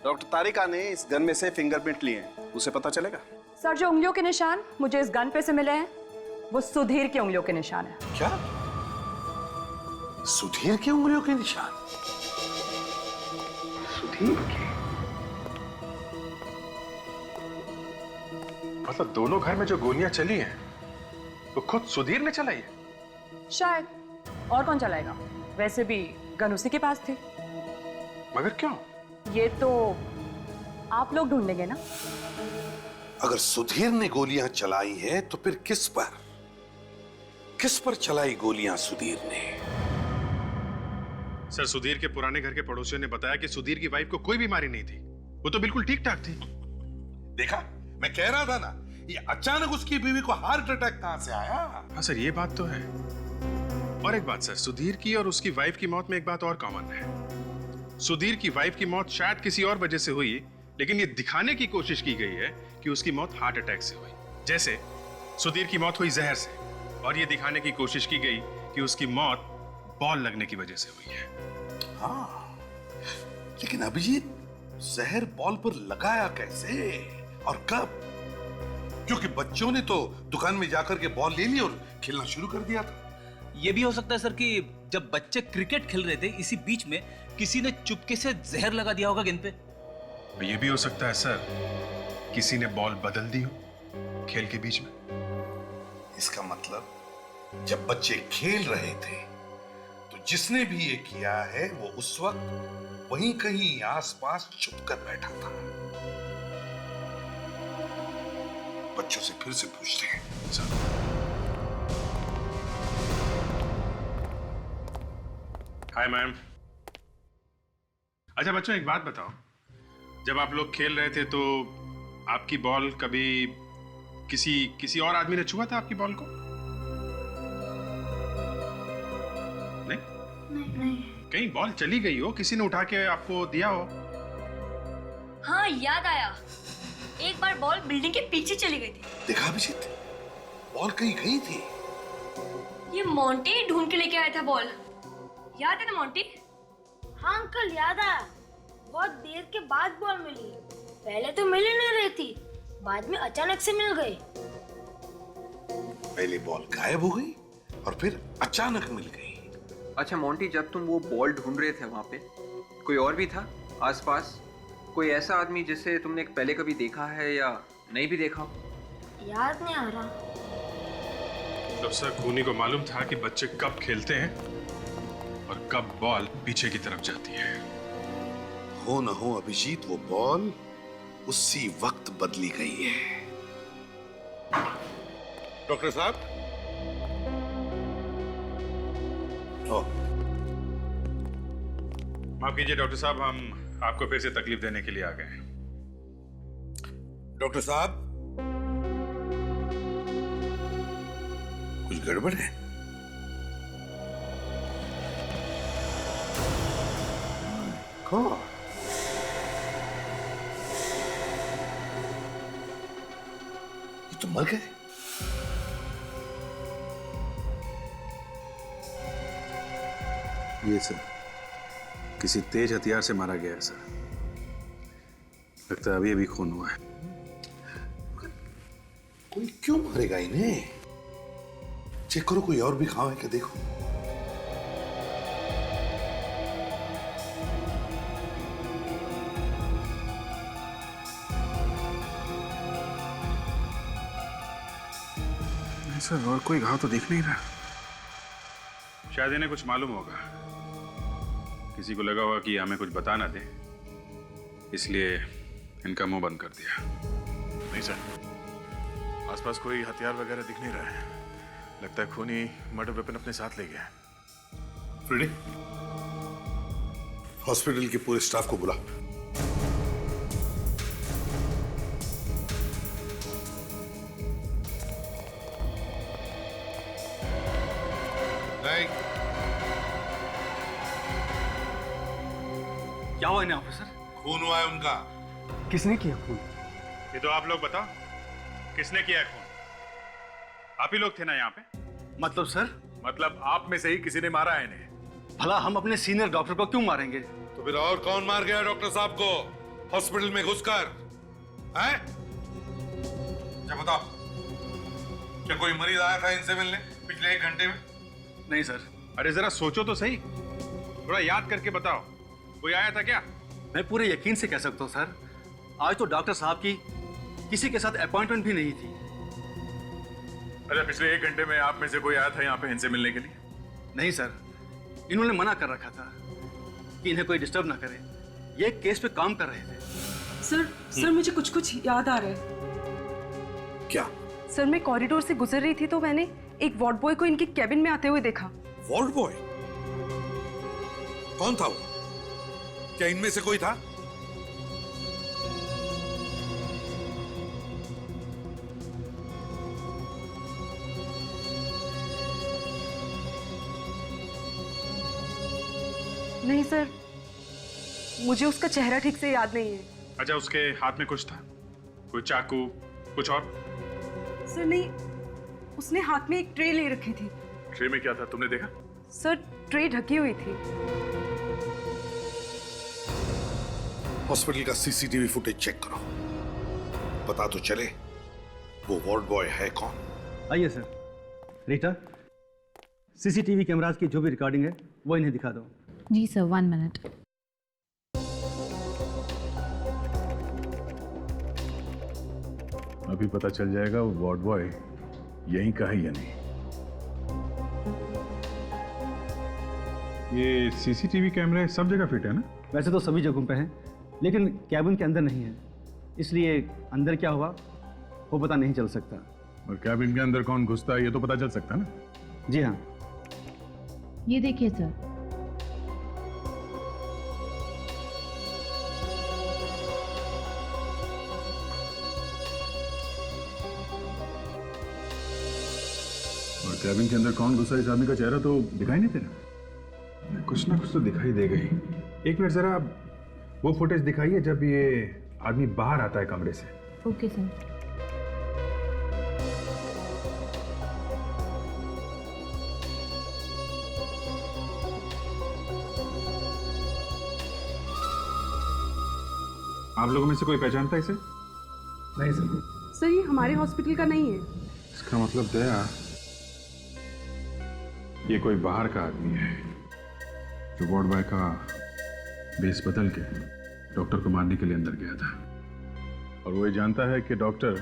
डॉक्टर तारिका ने इस गन में से फिंगरप्रिंट लिए हैं, उसे पता चलेगा। सर, जो उंगलियों के निशान मुझे इस गन पे से मिले हैं वो सुधीर की उंगलियों के निशान है। क्या? सुधीर की उंगलियों के निशान? सुधीर के? मतलब दोनों घर में जो गोलियां चली हैं वो खुद सुधीर ने चलाई है? शायद, और कौन चलाएगा? वैसे भी गन उसी के पास थी। मगर क्यों? ये तो आप लोग ढूंढेंगे ना। अगर सुधीर ने गोलियां चलाई है तो फिर किस पर चलाई गोलियां सुधीर ने? सर, सुधीर के पुराने घर के पड़ोसियों ने बताया कि सुधीर की वाइफ को कोई बीमारी नहीं थी, वो तो बिल्कुल ठीक ठाक थी। देखा, मैं कह रहा था ना, ये अचानक उसकी बीवी को हार्ट अटैक कहां से आया? हाँ सर, ये बात तो है। और एक बात सर, सुधीर की और उसकी वाइफ की मौत में एक बात और कॉमन है। सुधीर की वाइफ की मौत शायद किसी और वजह से हुई, लेकिन ये दिखाने की कोशिश की गई है कि उसकी मौत हार्ट अटैक से हुई। जैसे सुधीर की मौत हुई जहर से, और ये दिखाने की कोशिश की गई कि उसकी मौत बॉल लगने की वजह से हुई है। हाँ, लेकिन अभिजीत, जहर बॉल पर लगाया कैसे और कब? क्योंकि बच्चों ने तो दुकान में जाकर के बॉल ले ली और खेलना शुरू कर दिया था। ये भी हो सकता है सर कि जब बच्चे क्रिकेट खेल रहे थे इसी बीच में किसी ने चुपके से जहर लगा दिया होगा गेंद पे। ये भी हो सकता है सर, किसी ने बॉल बदल दी हो खेल के बीच में। इसका मतलब जब बच्चे खेल रहे थे तो जिसने भी ये किया है वो उस वक्त वहीं कहीं आसपास छुप कर बैठा था। बच्चों से फिर से पूछते हैं। Hi ma'am. अच्छा बच्चों, एक बात बताओ, जब आप लोग खेल रहे थे तो आपकी बॉल कभी किसी और आदमी ने छुआ था आपकी बॉल को? नहीं? कहीं बॉल चली गई हो, किसी ने उठा के आपको दिया हो? हाँ, याद आया, एक बार बॉल बिल्डिंग के पीछे चली गई थी। देखा अभिजीत, बॉल कहीं गई थी। ये मोंटी ढूंढ के लेके आया था बॉल, याद है ना मोंटी? हाँ अंकल, याद आया। बहुत देर के बाद बॉल मिली, पहले तो मिल ही नहीं रही थी, बाद में अचानक से मिल गई। पहले बॉल गायब हो गई और फिर अचानक मिल गई। अच्छा मोंटी, जब तुम वो बॉल ढूंढ रहे थे वहां पे कोई और भी था आसपास? कोई ऐसा आदमी जिसे तुमने पहले कभी देखा है या नहीं भी देखा हो? याद नहीं आ रहा। तब से खूनी को मालूम था कि बच्चे कब खेलते हैं और कब बॉल पीछे की तरफ जाती है। हो न हो अभिजीत, वो बॉल उसी वक्त बदली गई है। डॉक्टर साहब, माफ कीजिए डॉक्टर साहब, हम आपको फिर से तकलीफ देने के लिए आ गए हैं। डॉक्टर साहब, कुछ गड़बड़ है? God. ये तो मर गए। ये सर किसी तेज हथियार से मारा गया है सर। लगता है अभी अभी खून हुआ है। कोई क्यों मारेगा इन्हें? चेक करो, कोई और भी घाव है क्या, देखो। सर और कोई घाव तो दिख नहीं रहा। शायद इन्हें कुछ मालूम होगा। किसी को लगा होगा कि हमें कुछ बता ना दे, इसलिए इनका मुंह बंद कर दिया। नहीं सर, आसपास कोई हथियार वगैरह दिख नहीं रहा है। लगता है खूनी मर्डर वेपन अपने साथ ले गया है। फ्रेडी, हॉस्पिटल के पूरे स्टाफ को बुला। क्या हुआ इन्हें ऑफिसर? खून हुआ है उनका। किसने किया खून? ये तो आप लोग बताओ, किसने किया है खून? आप ही लोग थे ना यहाँ पे? मतलब सर? मतलब आप में से ही किसी ने मारा है इन्हें। भला हम अपने सीनियर डॉक्टर को क्यों मारेंगे? तो फिर और कौन मार गया डॉक्टर साहब को हॉस्पिटल में घुसकर? हैं? क्या बताओ, क्या कोई मरीज आया था इनसे मिलने पिछले 1 घंटे में? नहीं सर। अरे जरा सोचो तो सही, थोड़ा याद करके बताओ, कोई आया था क्या? मैं पूरे यकीन से कह सकता हूँ सर, आज तो डॉक्टर साहब की किसी के साथ अपॉइंटमेंट भी नहीं थी। अच्छा, पिछले 1 घंटे में आप में से कोई आया था यहाँ पे इनसे मिलने के लिए? नहीं सर, इन्होंने मना कर रखा था कि इन्हें कोई डिस्टर्ब ना करे। ये एक केस पे काम कर रहे थे। सर मुझे कुछ याद आ रहा है। क्या? सर मैं कॉरिडोर से गुजर रही थी तो मैंने एक वार्ड बॉय को इनके कैबिन में आते हुए देखा। Ward boy? कौन था वो? क्या इनमें से कोई था? नहीं सर, मुझे उसका चेहरा ठीक से याद नहीं है। अच्छा, उसके हाथ में कुछ था? कोई चाकू, कुछ और? सर नहीं, उसने हाथ में एक ट्रे ले रखी थी। ट्रे में क्या था, तुमने देखा? सर ट्रे ढकी हुई थी। हॉस्पिटल का सीसीटीवी फुटेज चेक करो, पता तो चले वो वार्ड बॉय है कौन। आइए सर। रीटा, सीसीटीवी कैमरास की जो भी रिकॉर्डिंग है वो इन्हें दिखा दो। जी सर, 1 मिनट। अभी पता चल जाएगा वो वार्ड बॉय यहीं का है या नहीं। ये सीसीटीवी कैमरे सब जगह फिट है ना? वैसे तो सभी जगहों पे हैं, लेकिन कैबिन के अंदर नहीं है, इसलिए अंदर क्या हुआ वो पता नहीं चल सकता। और कैबिन के अंदर कौन घुसता है ये तो पता चल सकता है ना? जी हाँ। ये देखिए सर। और कैबिन के अंदर कौन घुसा, इस आदमी का चेहरा तो दिखाई नहीं दे रहा। कुछ ना कुछ तो दिखाई देगा ही। एक मिनट जरा वो फुटेज दिखाइए जब ये आदमी बाहर आता है कमरे से। Okay sir. आप लोगों में से कोई पहचानता है इसे? नहीं सर। सर ये हमारे हॉस्पिटल का नहीं है। इसका मतलब दया, ये कोई बाहर का आदमी है जो वार्ड बॉय का बेस बदल के डॉक्टर को मारने के लिए अंदर गया था। और वो ये जानता है कि डॉक्टर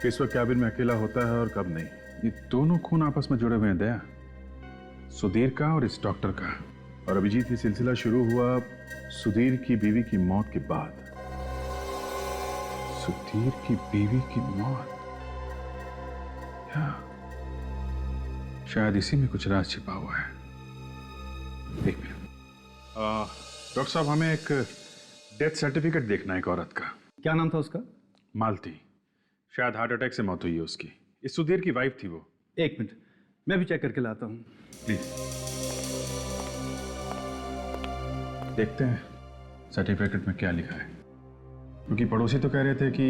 किस वक्त कैबिन में अकेला होता है और कब नहीं। ये दोनों खून आपस में जुड़े हुए हैं दया, सुधीर का और इस डॉक्टर का। और अभिजीत, ये सिलसिला शुरू हुआ सुधीर की बीवी की मौत के बाद। सुधीर की बीवी की मौत, शायद इसी में कुछ राज छिपा हुआ है। एक मिनट डॉक्टर साहब, हमें एक डेथ सर्टिफिकेट देखना है एक औरत का। क्या नाम था उसका? मालती। शायद हार्ट अटैक से मौत हुई है उसकी। इस सुधीर की वाइफ थी वो। एक मिनट, मैं भी चेक करके लाता हूँ। प्लीज देखते हैं सर्टिफिकेट में क्या लिखा है, क्योंकि पड़ोसी तो कह रहे थे कि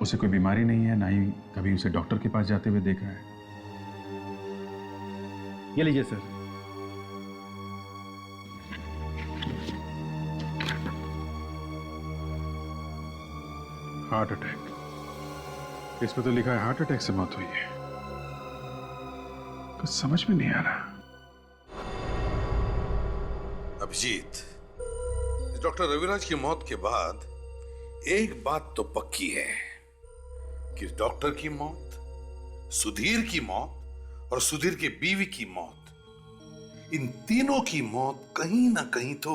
उसे कोई बीमारी नहीं है, ना ही कभी उसे डॉक्टर के पास जाते हुए देखा है। ये लीजिए सर। हार्ट अटैक, इस पर तो लिखा है हार्ट अटैक से मौत हुई है। कुछ समझ में नहीं आ रहा। अभिजीत, डॉक्टर रविराज की मौत के बाद एक बात तो पक्की है कि डॉक्टर की मौत, सुधीर की मौत और सुधीर की बीवी की मौत, इन तीनों की मौत कहीं ना कहीं तो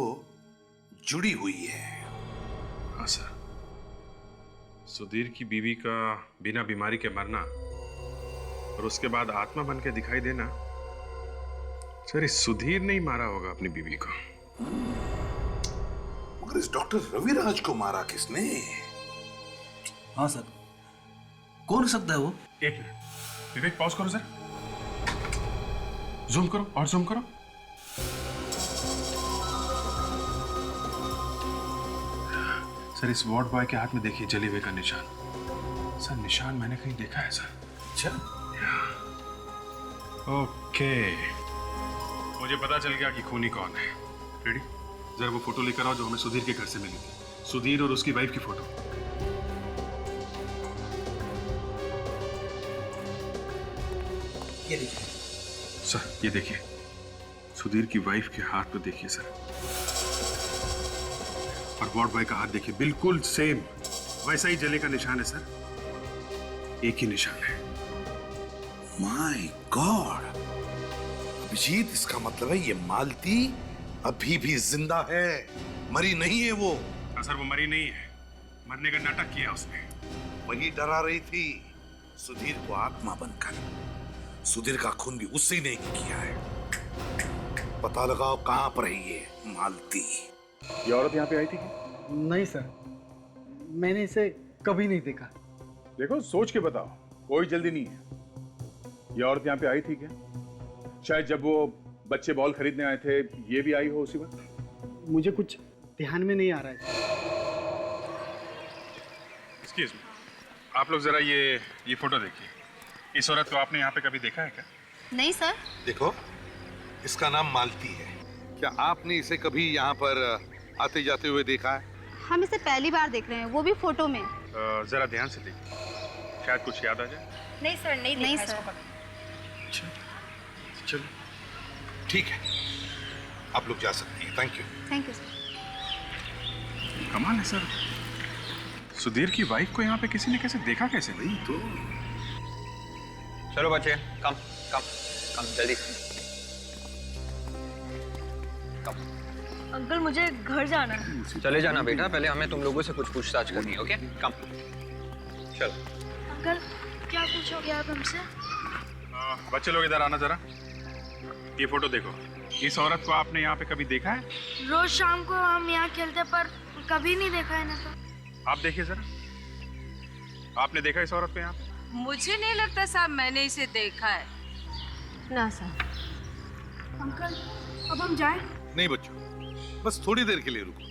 जुड़ी हुई है। हाँ सर, सुधीर की बीवी का बिना बीमारी के मरना और उसके बाद आत्मा बन के दिखाई देना, सर इस सुधीर ने ही मारा होगा अपनी बीवी को। मगर इस डॉक्टर रविराज को मारा किसने? हाँ सर, कौन हो सकता है वो? एक मिनट विवेक, पॉज करो सर, जूम करो और जूम करो। सर इस वार्ड बॉय के हाथ में देखिए जले हुए का निशान। सर निशान मैंने कहीं देखा है सर। अच्छा, ओके, मुझे पता चल गया कि खूनी कौन है। रेडी? जरा वो फोटो लेकर आओ जो हमें सुधीर के घर से मिली थी, सुधीर और उसकी वाइफ की फोटो। ये लीजिए सर, ये देखिए सुधीर की वाइफ के हाथ पे देखिए सर, और वार्ड बॉय का हाथ देखिए, बिल्कुल सेम वैसा ही जले का निशान है सर, एक ही निशान है। माय गॉड अभिजीत, इसका मतलब है ये मालती अभी भी जिंदा है, मरी नहीं है वो। सर वो मरी नहीं है, मरने का नाटक किया उसने। वही डरा रही थी सुधीर को आत्मा बनकर। सुधीर का खून भी उससे ही नहीं किया है। पता लगाओ कहां पर है ये मालती। ये औरत यहाँ पे आई थी क्या? नहीं सर, मैंने इसे कभी नहीं देखा। देखो सोच के बताओ, कोई जल्दी नहीं है। ये औरत यहाँ पे आई थी क्या? शायद जब वो बच्चे बॉल खरीदने आए थे ये भी आई हो उसी वक्त। मुझे कुछ ध्यान में नहीं आ रहा है। एक्सक्यूज मी, आप लोग जरा ये फोटो देखिए। इस औरत को आपने यहाँ पे कभी देखा है क्या? नहीं सर। देखो, इसका नाम मालती है। क्या आपने इसे कभी यहाँ पर आते जाते हुए देखा है? हम इसे पहली बार देख रहे हैं, वो भी फोटो में। जरा ध्यान से देखिए, शायद कुछ याद आ जाए। नहीं सर, नहीं सर। चलो ठीक है, आप लोग जा सकती हैं। Thank you. Thank you sir. कमाल है सर, सुधीर की वाइफ को यहाँ पे किसी ने कैसे देखा कैसे? नहीं तो चलो बच्चे, कम कम कम जल्दी। अंकल मुझे घर जाना है। चले जाना बेटा, पहले हमें तुम लोगों से कुछ पूछताछ करनी है। ओके कम चलो। अंकल क्या पूछोगे आप हमसे? बच्चे लोग इधर आना जरा। ये फोटो देखो, इस औरत को आपने यहाँ पे कभी देखा है? रोज शाम को हम यहाँ खेलते पर कभी नहीं देखा है ना। तो आप देखिए जरा, आपने देखा इस औरत को यहाँ पे? मुझे नहीं लगता साहब मैंने इसे देखा है। ना सर। अंकल अब हम जाएं? नहीं बच्चों, बस थोड़ी देर के लिए रुको।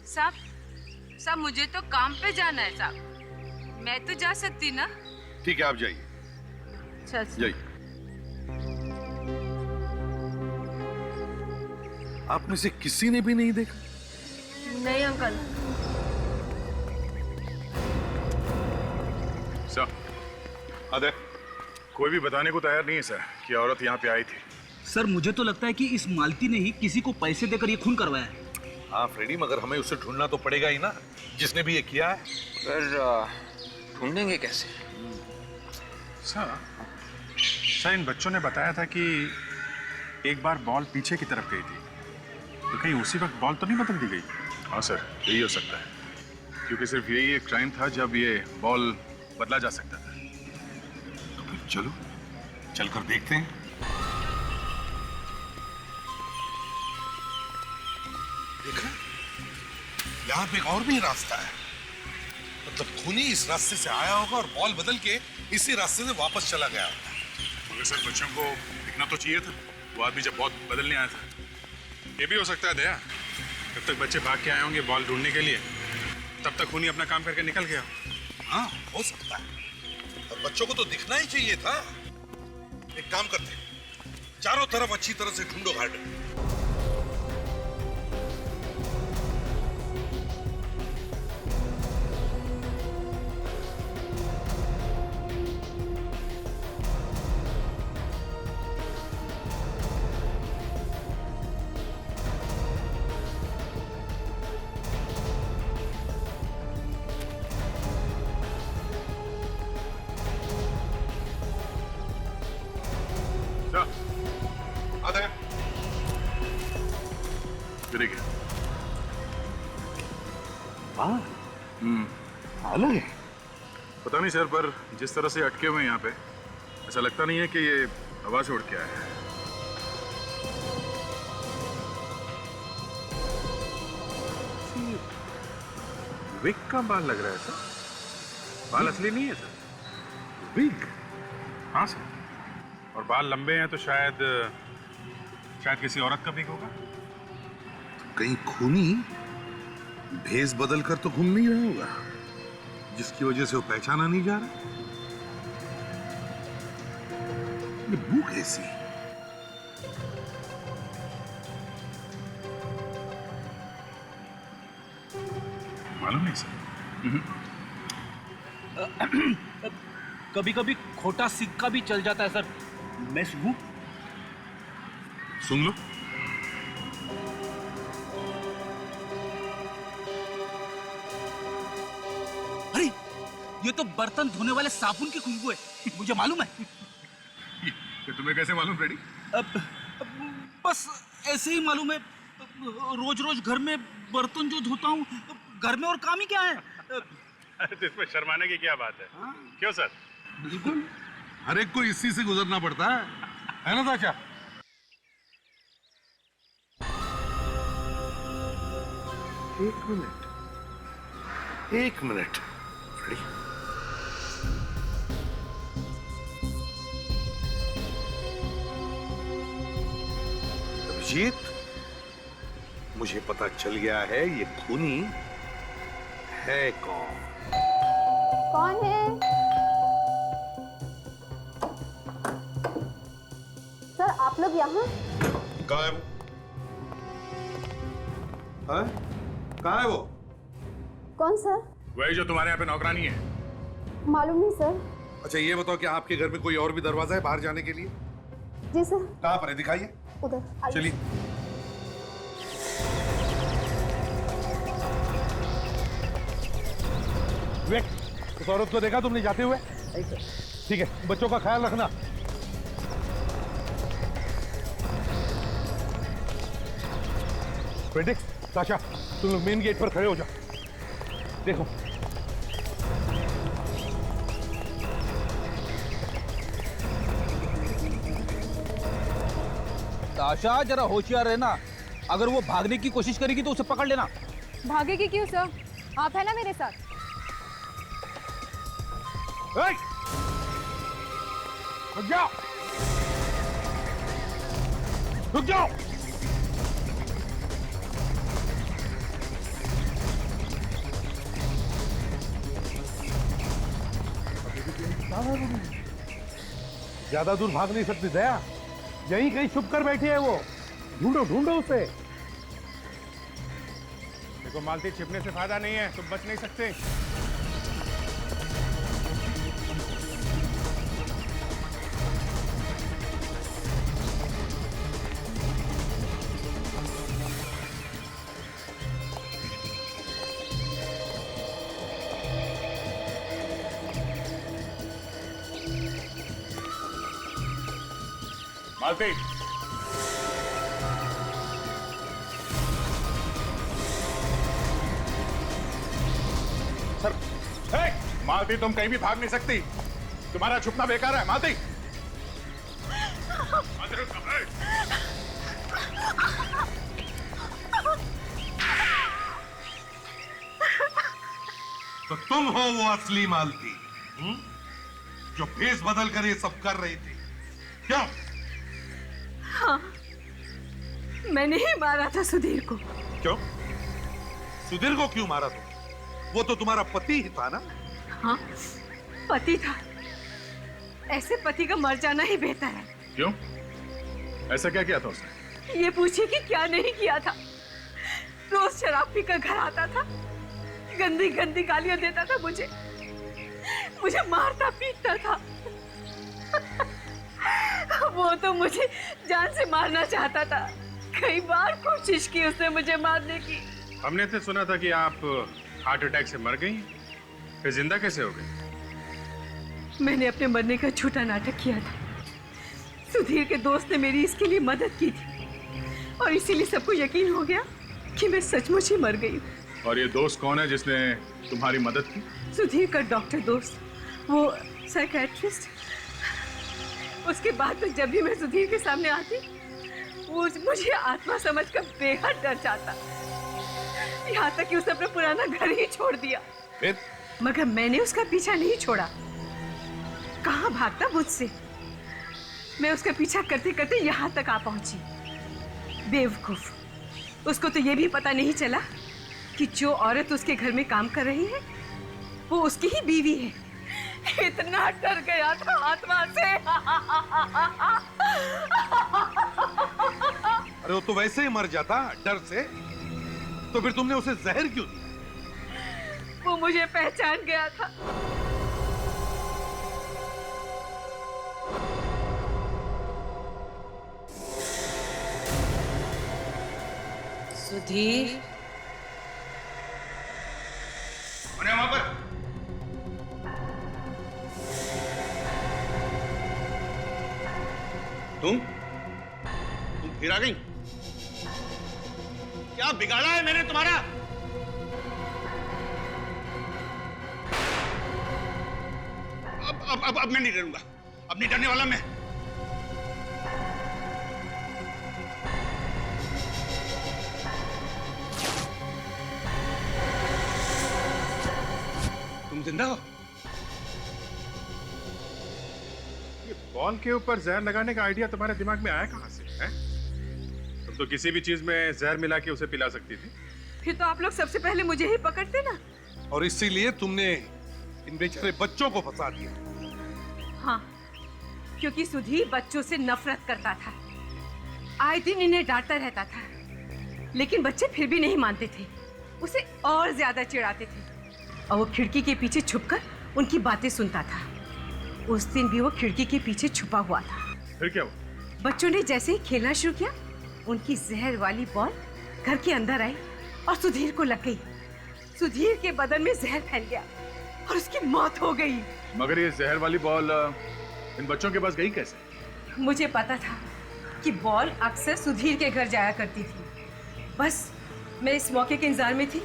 साहब मुझे तो काम पे जाना है साहब, मैं तो जा सकती ना। ठीक है, आप जाइए। जाइए। आप में से किसी ने भी नहीं देखा? नहीं अंकल। सर, अरे कोई भी बताने को तैयार नहीं है सर कि औरत यहाँ पे आई थी। सर मुझे तो लगता है कि इस मालती ने ही किसी को पैसे देकर ये खून करवाया है। हाँ फ्रेडी, मगर हमें उसे ढूंढना तो पड़ेगा ही ना, जिसने भी ये किया है। पर ढूंढेंगे कैसे? सर इन बच्चों ने बताया था कि एक बार बॉल पीछे की तरफ गई थी, तो कहीं उसी वक्त बॉल तो नहीं बदल दी गई? हाँ सर, यही हो सकता है, क्योंकि सिर्फ यही एक टाइम था जब ये बॉल बदला जा सकता था। तो फिर चलो, चलकर देखते हैं। देखा, यहाँ पे एक और भी रास्ता है। मतलब खूनी इस रास्ते से आया होगा और बॉल बदल के इसी रास्ते से वापस चला गया होगा। मगर सर बच्चों को दिखना तो चाहिए था, वो आदमी जब बॉल बदलने आया था। ये भी हो सकता है दया, जब तक बच्चे भाग के आए होंगे बॉल ढूंढने के लिए, तब तक खूनी अपना काम करके निकल गया। हाँ, हो सकता है। और बच्चों को तो दिखना ही चाहिए था। एक काम करते हैं, चारों तरफ अच्छी तरह से ढूंढो गार्डन। अलग है। पता नहीं सर, पर जिस तरह से अटके हुए हैं यहाँ पे, ऐसा लगता नहीं है कि ये हवा से उड़ के आया है। विग का बाल लग रहा है सर, बाल असली नहीं है सर, विग। हाँ सर, और बाल लंबे हैं तो शायद किसी औरत का विग होगा। तो कहीं खूनी भेस बदल कर तो घूम नहीं रहा होगा, जिसकी वजह से वो पहचाना नहीं जा रहा। ये बू कैसी? मालूम नहीं सर। कभी कभी खोटा सिक्का भी चल जाता है सर। मैं सुनूं? सुन लो। अरे ये तो बर्तन धोने वाले साबुन की खुशबू है, मुझे मालूम है। ये तुम्हें कैसे मालूम फ्रेडी? बस ऐसे ही मालूम है, रोज रोज घर में बर्तन जो धोता हूँ, घर में और काम ही क्या है। अरे तो इसमें शर्माने की क्या बात है? क्यों सर? बिल्कुल, हर एक को इसी से गुजरना पड़ता है ना दाचा? एक मिनट फ्रेडी। अभिजीत, मुझे पता चल गया है ये खूनी है कौन। कौन है? सर आप लोग यहाँ? कहाँ है वो? कहाँ है वो? कौन सर? वही जो तुम्हारे यहाँ पे नौकरानी है। मालूम नहीं सर। अच्छा ये बताओ कि आपके घर में कोई और भी दरवाजा है बाहर जाने के लिए? जी सर। कहाँ पर है, दिखाइए। उधर चलिए। वेट, उस औरत को देखा तुमने जाते हुए? ठीक है, बच्चों का ख्याल रखना। फेडिक्स, साशा, तुम लोग मेन गेट पर खड़े हो जाओ। देखो आशा, जरा होशियार रहना, अगर वो भागने की कोशिश करेगी तो उसे पकड़ लेना। भागेगी क्यों सर? आप है ना मेरे साथ। रुक जाओ, रुक जाओ। ज्यादा दूर भाग नहीं सकती दया, यहीं कहीं छुप कर बैठी है वो। ढूंढो ढूंढो उसे। देखो मालती, छिपने से फायदा नहीं है, तुम बच नहीं सकते। मालती, सर, मालती तुम कहीं भी भाग नहीं सकती। तुम्हारा छुपना बेकार है मालती। तो तुम हो वो असली मालती, जो भेस बदल कर ये सब कर रही थी, क्यों? हाँ, मैंने ही मारा था सुधीर को। क्यों? सुधीर को क्यों मारा तुम? वो तो तुम्हारा पति ही था ना? हाँ, पति था। ऐसे पति का मर जाना ही बेहतर है। क्यों? ऐसा क्या किया था उसने? ये पूछिए कि क्या नहीं किया था। रोज शराब पीकर घर आता था, गंदी गंदी गालियां देता था मुझे मारता पीटता था। वो तो मुझे जान से मारना चाहता था। कई बार कोशिश की उसने मुझे मारने की। हमने तो सुना था कि आप हार्ट अटैक से मर गई, फिर जिंदा कैसे हो गई? मैंने अपने मरने का झूठा नाटक किया था। सुधीर के दोस्त ने मेरी इसके लिए मदद की थी और इसीलिए सबको यकीन हो गया कि मैं सचमुच ही मर गई। और ये दोस्त कौन है जिसने तुम्हारी मदद की? सुधीर का डॉक्टर दोस्त, वो साइकियाट्रिस्ट। उसके बाद तो जब भी मैं सुधीर के सामने आती, वो मुझे आत्मा समझकर बेहद डर जाता। यहाँ तक कि उसने अपना पुराना घर ही छोड़ दिया। फिर? मगर मैंने उसका पीछा नहीं छोड़ा। कहाँ भागता मुझसे। मैं उसका पीछा करते करते यहाँ तक आ पहुंची। बेवकूफ, उसको तो ये भी पता नहीं चला कि जो औरत उसके घर में काम कर रही है वो उसकी ही बीवी है। इतना डर गया था आत्मा से। अरे वो तो वैसे ही मर जाता डर से, तो फिर तुमने उसे जहर क्यों दिया? वो मुझे पहचान गया था। सुधीर, वहां पर तुम फिर आ गई? क्या बिगाड़ा है मैंने तुम्हारा? अब मैं नहीं डरूंगा। अब नहीं डरने वाला मैं। तुम जिंदा हो? ये बॉल के ऊपर जहर लगाने का आइडिया तुम्हारे दिमाग में आया कहां से है? तुम तो किसी भी चीज में जहर मिला के उसे पिला सकती थी। फिर तो आप लोग सबसे पहले मुझे ही पकड़ते ना। और इसीलिए तुमने इन बेचारे बच्चों को फंसा दिया। हाँ, क्योंकि सुधीर बच्चों से नफरत करता था। आए दिन इन्हें डांटता रहता था, लेकिन बच्चे फिर भी नहीं मानते थे। उसे और ज्यादा चिढ़ाते थे और वो खिड़की के पीछे छुपकर उनकी बातें सुनता था। उस दिन भी वो खिड़की के पीछे छुपा हुआ था। फिर क्या हुआ? बच्चों ने जैसे ही खेलना शुरू किया, उनकी जहर वाली बॉल घर के अंदर आई और सुधीर को लग गई। सुधीर के बदन में जहर फैल गया और उसकी मौत हो गई। मगर ये जहर वाली बॉल इन बच्चों के पास गई कैसे? मुझे पता था कि बॉल अक्सर सुधीर के घर जाया करती थी। बस मैं इस मौके के इंतजार में थी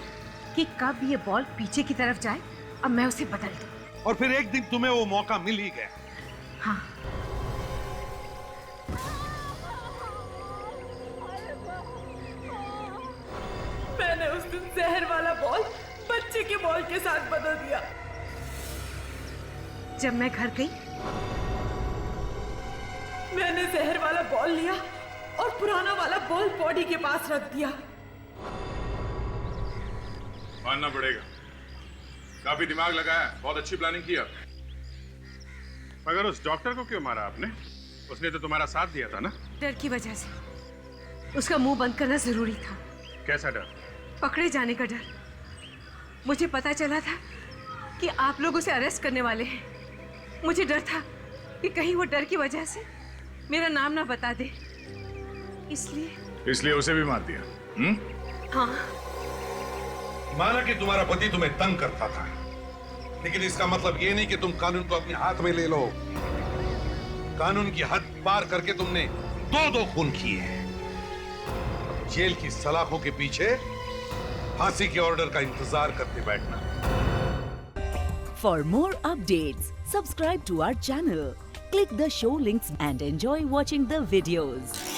कि कब ये बॉल पीछे की तरफ जाए और मैं उसे बदल दूं। और फिर एक दिन तुम्हें वो मौका मिल ही गया। हाँ। मैंने उस दिन जहर वाला बॉल बच्चे के बॉल के साथ बदल दिया। जब मैं घर गई, मैंने जहर वाला बॉल लिया और पुराना वाला बॉल बॉडी के पास रख दिया। मानना पड़ेगा, काफी दिमाग लगाया, बहुत अच्छी प्लानिंग की आपने। मगर उस डॉक्टर को क्यों मारा आपने? उसने तो तुम्हारा साथ दिया था ना? डर की वजह से। उसका मुंह बंद करना जरूरी था। कैसा डर? पकड़े जाने का डर। मुझे पता चला था कि आप लोग उसे अरेस्ट करने वाले हैं। मुझे डर था कि कहीं वो डर की वजह से मेरा नाम ना बता दे, इसलिए उसे भी मार दिया। हाँ। माना कि तुम्हारा पति तुम्हें तंग करता था, लेकिन इसका मतलब ये नहीं कि तुम कानून को अपने हाथ में ले लो। कानून की हद पार करके तुमने दो खून किए हैं। जेल की सलाखों के पीछे फांसी के ऑर्डर का इंतजार करते बैठना। For more updates, subscribe to our channel, click the show links and enjoy watching the videos.